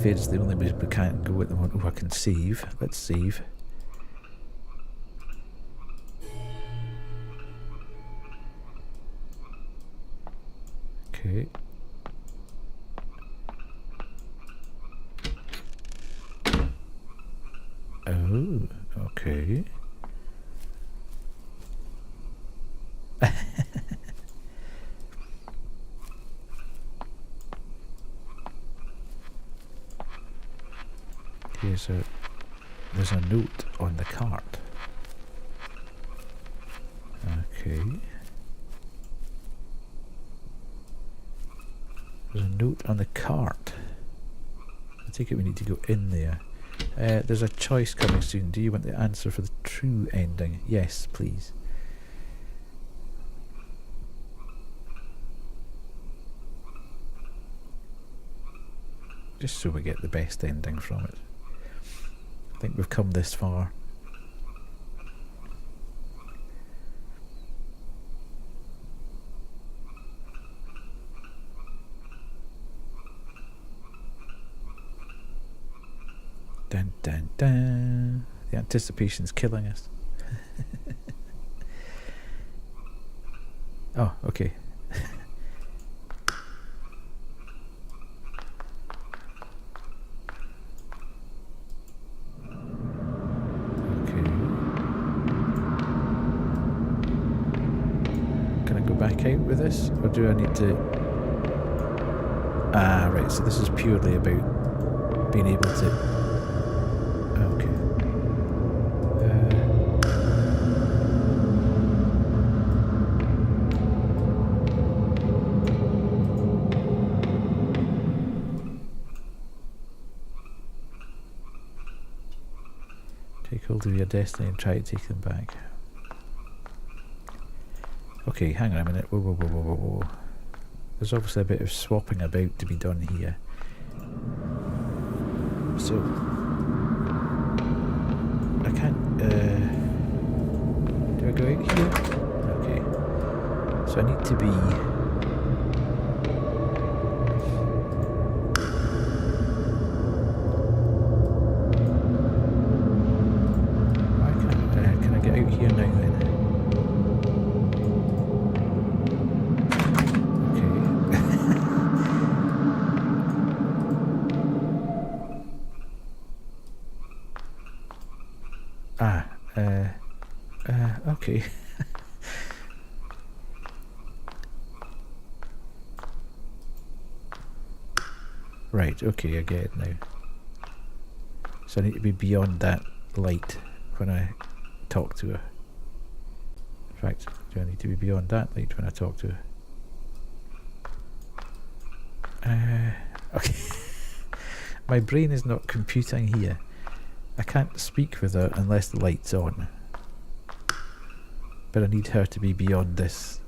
It's the only way we can't go at the moment. Oh, I can save. Let's save. Okay. Oh, okay. There's a note on the cart. Okay. There's a note on the cart. I take it we need to go in there. There's a choice coming soon. Do you want the answer for the true ending? Yes, please. Just so we get the best ending from it. I think we've come this far. Dun dun dun. The anticipation's killing us. Oh, okay. Back out with this, or do I need to... Ah, right, so this is purely about being able to... Okay. Take hold of your destiny and try to take them back. Okay, hang on a minute. Whoa, whoa, whoa, whoa, whoa, whoa. There's obviously a bit of swapping about to be done here. So, I can't, do I go out here? Okay. So I need to be... Can I get out here now then? okay. Right, okay, I get it now. So I need to be beyond that light when I talk to her. In fact, do I need to be beyond that light when I talk to her? Okay. My brain is not computing here. I can't speak with her unless the light's on. But I need her to be beyond this.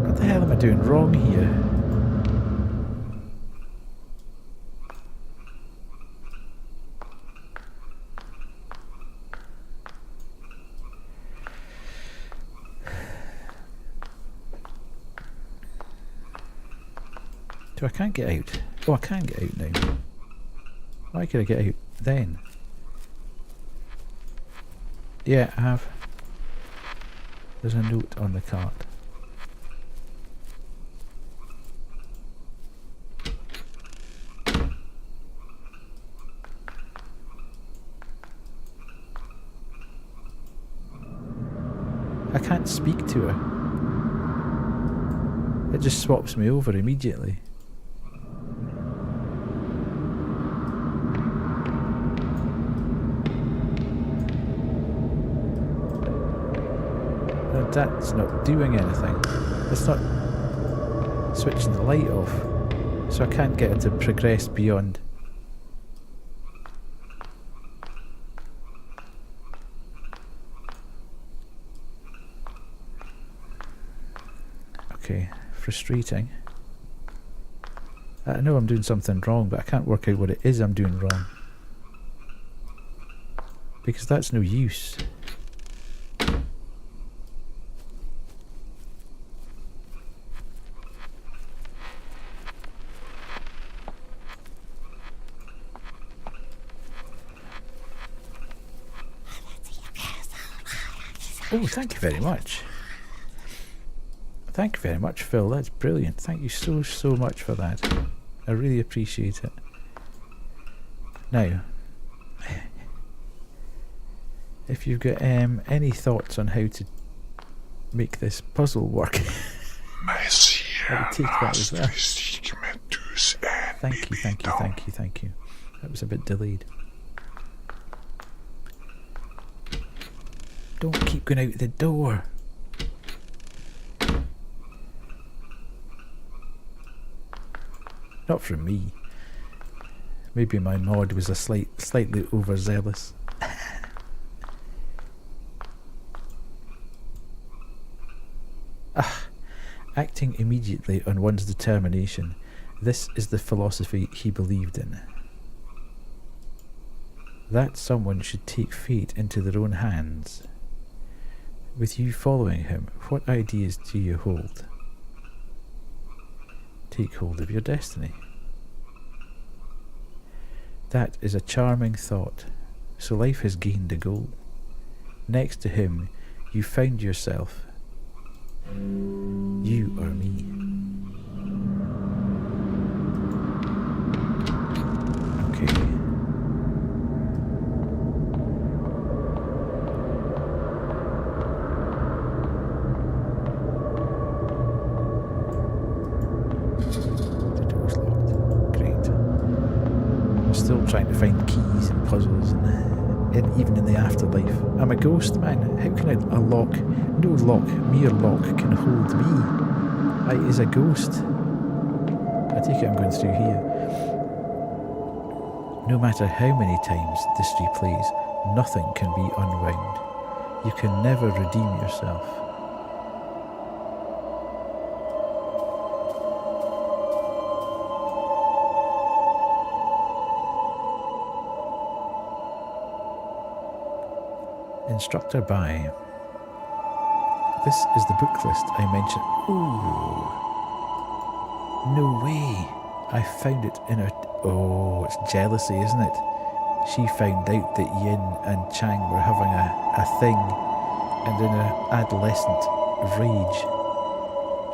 What the hell am I doing wrong here? So I can't get out. Oh, I can get out now. Why could I get out then? Yeah, I have. There's a note on the cart. I can't speak to her. It just swaps me over immediately. That's not doing anything. It's not switching the light off. So I can't get it to progress beyond. Okay, frustrating. I know I'm doing something wrong, but I can't work out what it is I'm doing wrong. Because that's no use. Oh, thank you very much. Thank you very much, Phil. That's brilliant. Thank you so, so much for that. I really appreciate it. Now, if you've got any thoughts on how to make this puzzle work, I would take that as well. Thank you, thank you, thank you, thank you. That was a bit delayed. Don't keep going out the door. Not from me. Maybe my mod was a slightly overzealous. Acting immediately on one's determination. This is the philosophy he believed in. That someone should take fate into their own hands. With you following him, what ideas do you hold? Take hold of your destiny. That is a charming thought. So life has gained a goal. Next to him, you found yourself. You are me. Okay. Still trying to find keys and puzzles and even in the afterlife. I'm a ghost, man. How can a lock, no lock, mere lock can hold me? I is a ghost. I take it I'm going through here. No matter how many times this replays, nothing can be unwound. You can never redeem yourself. Instructor by. This is the book list I mentioned. Ooh. No way. I found it in her... Oh, it's jealousy, isn't it? She found out that Yin and Chang were having a thing, and in her adolescent rage,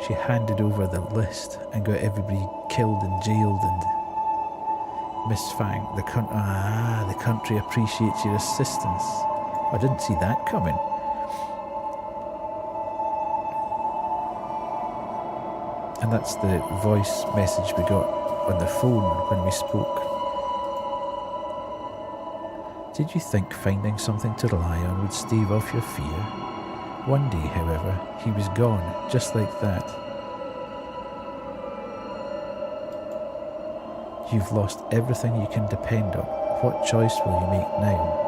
she handed over the list and got everybody killed and jailed. And Miss Fang, the country appreciates your assistance. I didn't see that coming. And that's the voice message we got on the phone when we spoke. Did you think finding something to rely on would stave off your fear? One day, however, he was gone, just like that. You've lost everything you can depend on. What choice will you make now?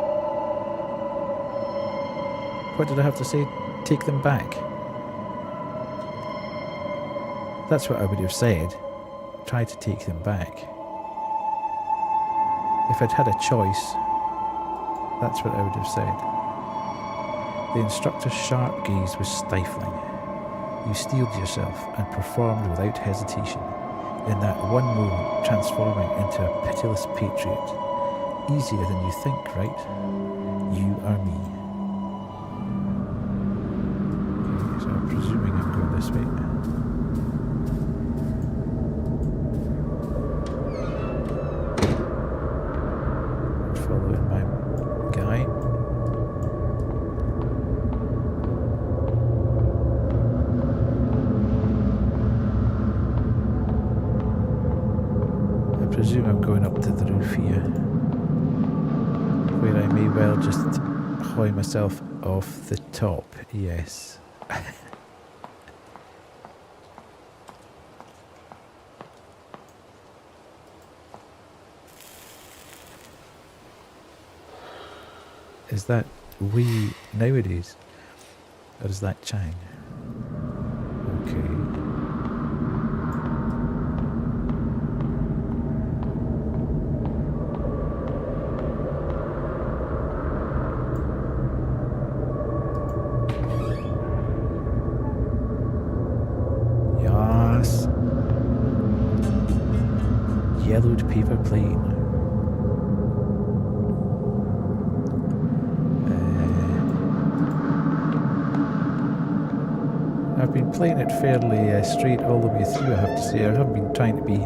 What did I have to say? Take them back. That's what I would have said. Try to take them back. If I'd had a choice, that's what I would have said. The instructor's sharp gaze was stifling. You steeled yourself and performed without hesitation, in that one moment transforming into a pitiless patriot. Easier than you think, right? You are me. Okay, so I'm presuming I'm going this way. Following my guy. I presume I'm going up to the roof here, where I may well just hoy myself off the top. Yes. Is that we nowadays? Or is that Chang? Okay. Yes. Yellowed paper plane. I've been playing it fairly straight all the way through, I have to say. I haven't been trying to be...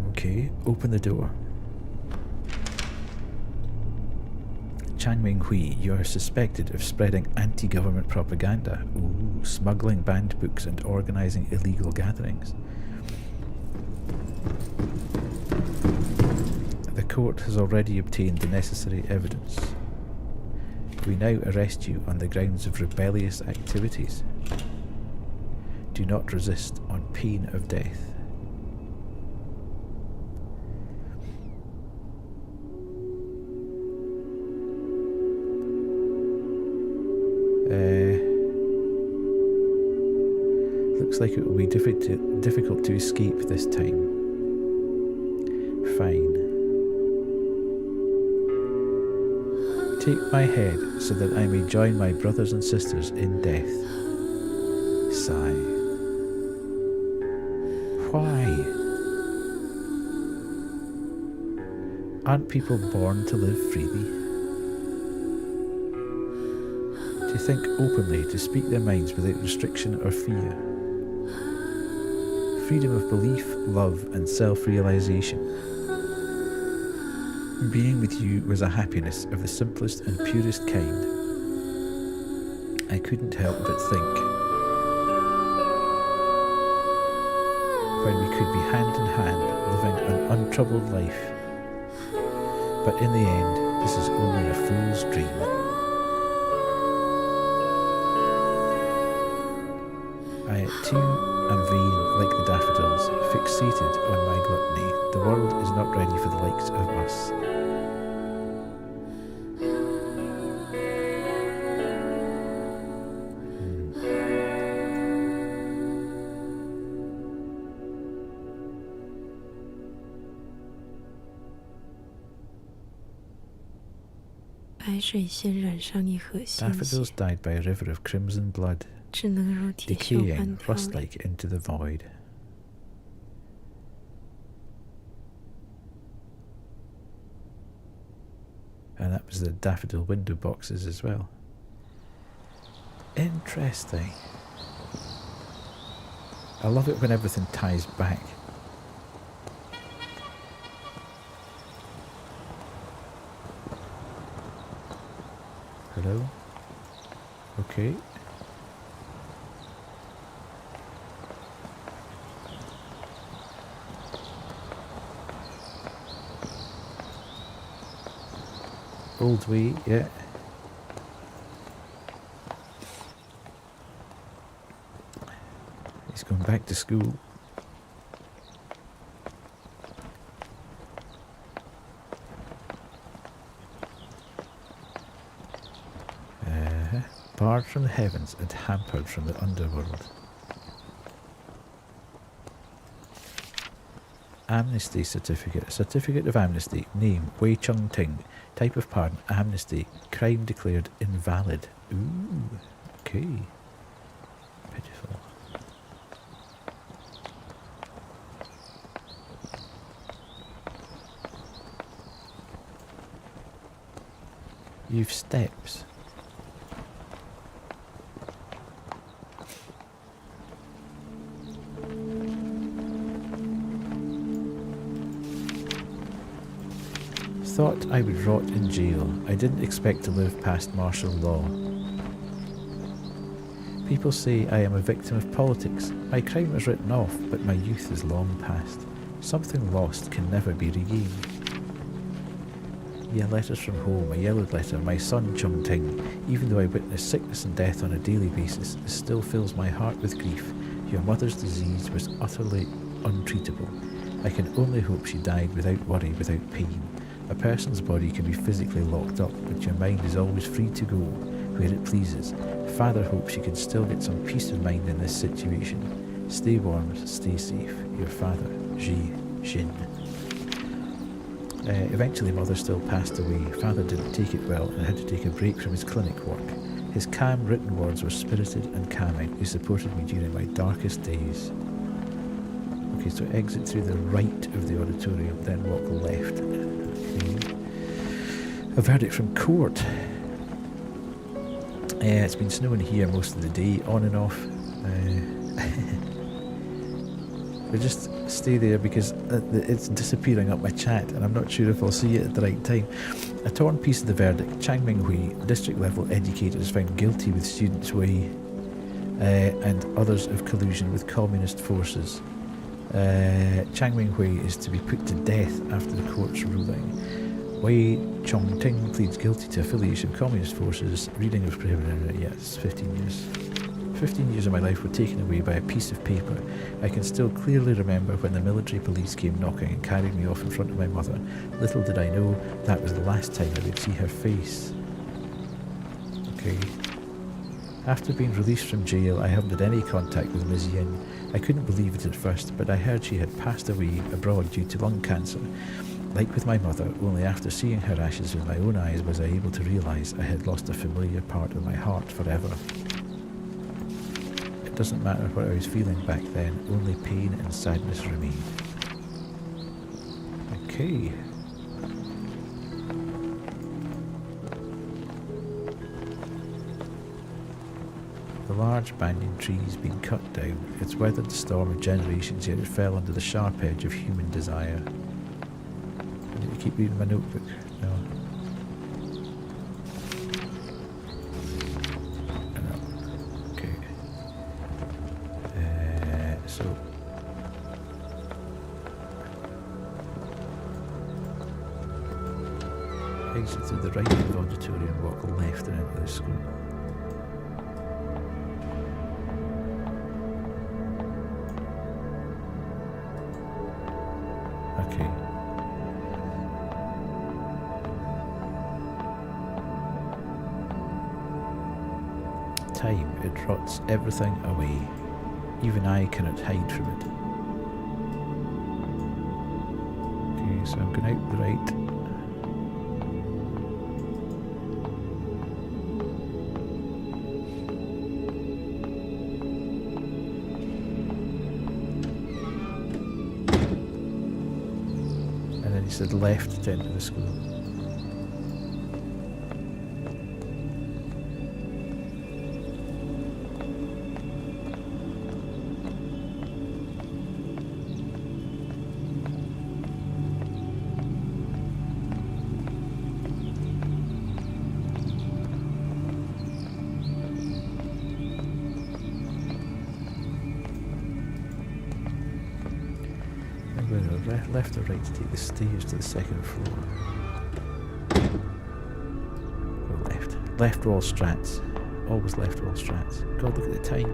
Okay, open the door. Chang Ming-hui, you are suspected of spreading anti-government propaganda. Ooh, smuggling banned books and organising illegal gatherings. The court has already obtained the necessary evidence. We now arrest you on the grounds of rebellious activities. Do not resist on pain of death. Looks like it will be difficult to escape this time. Fine. Take my head so that I may join my brothers and sisters in death. Sigh. Why? Aren't people born to live freely? To think openly, to speak their minds without restriction or fear. Freedom of belief, love, and self-realization. Being with you was a happiness of the simplest and purest kind. I couldn't help but think, when we could be hand in hand, living an untroubled life. But in the end, this is only a fool's dream. I too am vain like the daffodils, fixated on my gluttony. The world is not ready for the likes of us. Daffodils died by a river of crimson blood. 只能如铁锈般 decaying 凋零。 rust-like into the void. And that was the daffodil window boxes as well. Interesting. I love it when everything ties back. Hello? Okay. Old way, yeah. He's going back to school. Barred from the heavens and hampered from the underworld. Amnesty certificate. Certificate of amnesty. Name, Wei Chung Ting. Type of pardon, amnesty. Crime declared invalid. Ooh, okay. Pitiful. You've steps. Thought I would rot in jail. I didn't expect to live past martial law. People say I am a victim of politics. My crime was written off, but my youth is long past. Something lost can never be regained. Yeah, letters from home, a yellowed letter, my son Chung Ting. Even though I witness sickness and death on a daily basis, this still fills my heart with grief. Your mother's disease was utterly untreatable. I can only hope she died without worry, without pain. A person's body can be physically locked up, but your mind is always free to go where it pleases. Father hopes you can still get some peace of mind in this situation. Stay warm, stay safe. Your father, Ji Jin. Eventually mother still passed away. Father didn't take it well and had to take a break from his clinic work. His calm written words were spirited and calming. He supported me during my darkest days. Okay, so exit through the right of the auditorium, then walk left. Okay. A verdict from court. It's been snowing here most of the day, on and off. We'll just stay there because it's disappearing up my chat and I'm not sure if I'll see it at the right time. A torn piece of the verdict. Chang Ming-hui, district level educator, is found guilty with students Wei and others of collusion with communist forces. Chang Ming-hui is to be put to death after the court's ruling. Wei Chung Ting pleads guilty to affiliation with communist forces. Reading was prohibited. Yes, 15 years. 15 years of my life were taken away by a piece of paper. I can still clearly remember when the military police came knocking and carried me off in front of my mother. Little did I know that was the last time I would see her face. Okay. After being released from jail, I haven't had any contact with Ms. Yin. I couldn't believe it at first, but I heard she had passed away abroad due to lung cancer. Like with my mother, only after seeing her ashes with my own eyes was I able to realise I had lost a familiar part of my heart forever. It doesn't matter what I was feeling back then, only pain and sadness remained. Okay. The large banyan tree has been cut down. It's weathered the storm of generations, yet it fell under the sharp edge of human desire. I need to keep reading my notebook. No. No. Okay. So. Exit through the right of the auditorium, walk left and into the school. Okay. Time, it rots everything away. Even I cannot hide from it. Okay, so I'm going out the right. said left to enter the school. Left or right to take the stairs to the second floor? Go left. Left wall strats. Always left wall strats. God, look at the time.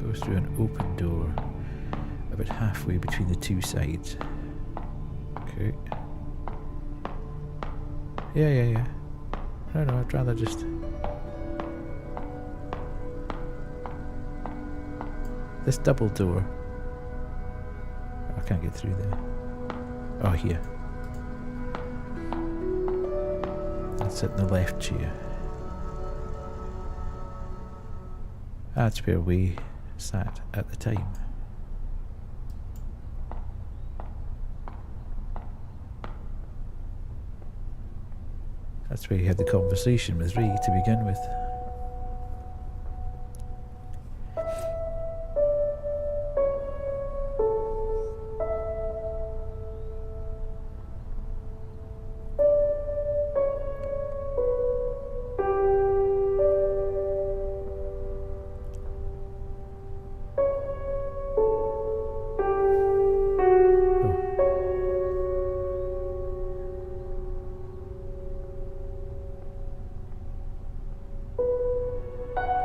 Goes through an open door about halfway between the two sides. Okay. Yeah. No, I'd rather just... This double door. I can't get through there. Oh, here. I'll sit in the left chair. That's where we sat at the time. That's where you had the conversation with Ray to begin with.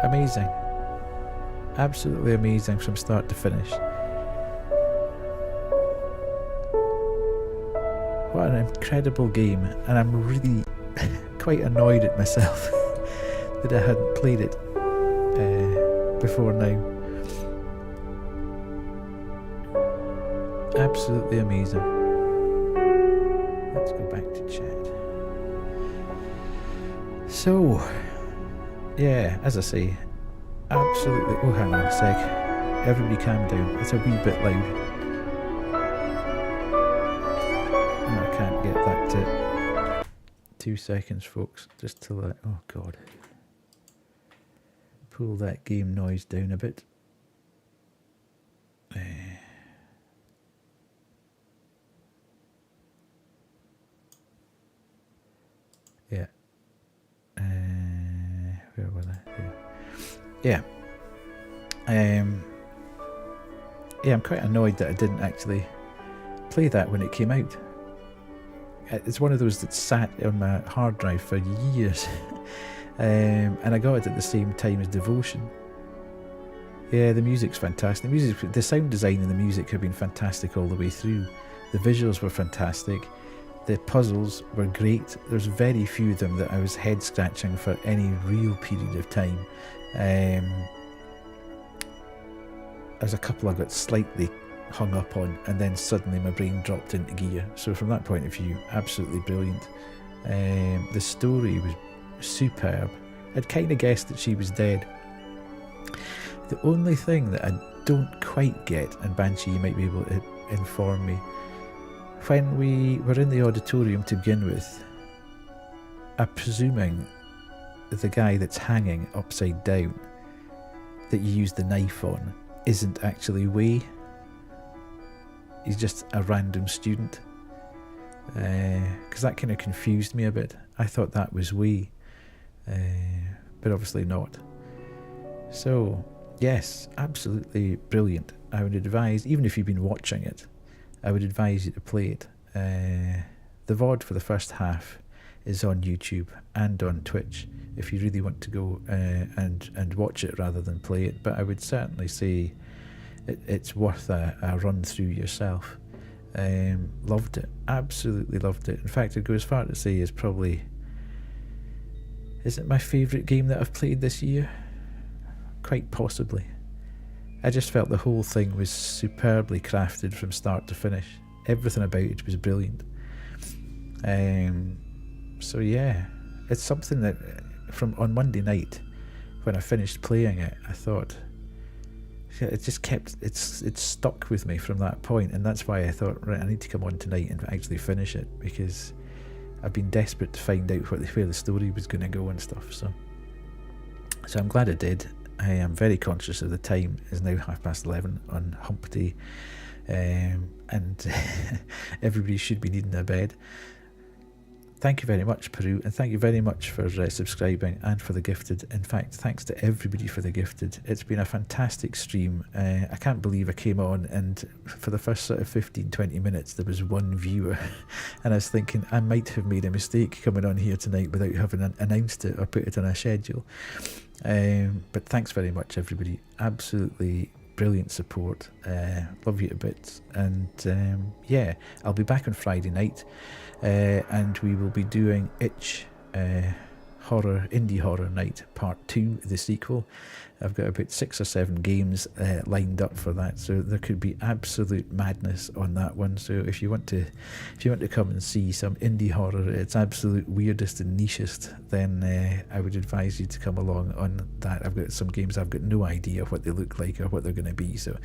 Amazing. Absolutely amazing from start to finish. What an incredible game, and I'm really quite annoyed at myself that I hadn't played it before now. Absolutely amazing. Let's go back to chat. So, yeah, as I say, absolutely... Oh, hang on a sec. Everybody calm down. It's a wee bit loud. Oh, I can't get that to... 2 seconds, folks. Just to let... Oh, God. Pull that game noise down a bit. Yeah. Where was I? There. Yeah. Yeah, I'm quite annoyed that I didn't actually play that when it came out. It's one of those that sat on my hard drive for years. And I got it at the same time as Devotion. Yeah, the music's fantastic. The sound design and the music have been fantastic all the way through. The visuals were fantastic. The puzzles were great. There's very few of them that I was head scratching for any real period of time. There's a couple I got slightly hung up on, and then suddenly my brain dropped into gear. So from that point of view, absolutely brilliant. The story was superb. I'd kind of guessed that she was dead. The only thing that I don't quite get, and Banshee, you might be able to inform me, when we were in the auditorium to begin with, I'm presuming the guy that's hanging upside down that you use the knife on isn't actually Wei. He's just a random student. Because that kind of confused me a bit. I thought that was Wei, but obviously not. So, yes, absolutely brilliant. I would advise, even if you've been watching it, I would advise you to play it. The VOD for the first half is on YouTube and on Twitch if you really want to go and watch it rather than play it. But I would certainly say it's worth a run through yourself. Loved it, absolutely loved it. In fact, I'd go as far to say is it my favourite game that I've played this year? Quite possibly. I just felt the whole thing was superbly crafted from start to finish. Everything about it was brilliant. So yeah, it's something that from on Monday night when I finished playing it, I thought, yeah, it just kept it's stuck with me from that point, and that's why I thought, right, I need to come on tonight and actually finish it, because I've been desperate to find out where the story was going to go and stuff. So I'm glad I did. I am very conscious of the time. It's now 11:30 on hump day, and everybody should be needing their bed. Thank you very much, Peru, and thank you very much for subscribing and for the gifted. In fact, thanks to everybody for the gifted. It's been a fantastic stream. I can't believe I came on and for the first sort of 15-20 minutes there was one viewer, and I was thinking I might have made a mistake coming on here tonight without having announced it or put it on a schedule. But thanks very much, everybody. Absolutely brilliant support. Love you to bits. And yeah, I'll be back on Friday night, and we will be doing Itch Indie Horror Night Part 2, the sequel. I've got about 6 or 7 games lined up for that, so there could be absolute madness on that one. So if you want to come and see some indie horror, it's absolute weirdest and nichest, then I would advise you to come along on that. I've got some games I've got no idea what they look like or what they're going to be, so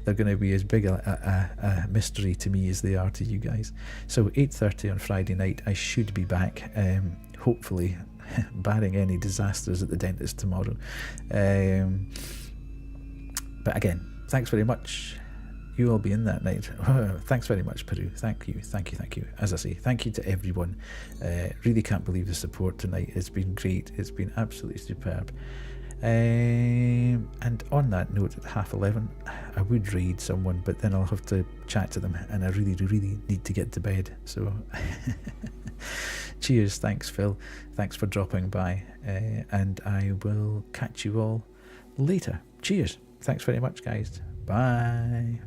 they're going to be as big a mystery to me as they are to you guys. So 8:30 on Friday night, I should be back, hopefully, barring any disasters at the dentist tomorrow. But again, thanks very much. You will be in that night. Thanks very much, Peru. Thank you. As I say, thank you to everyone. Really can't believe the support tonight. It's been great. It's been absolutely superb. And on that note, at 11:30, I would raid someone, but then I'll have to chat to them, and I really need to get to bed. So cheers. Thanks, Phil. Thanks for dropping by, and I will catch you all later. Cheers. Thanks very much, guys. Bye.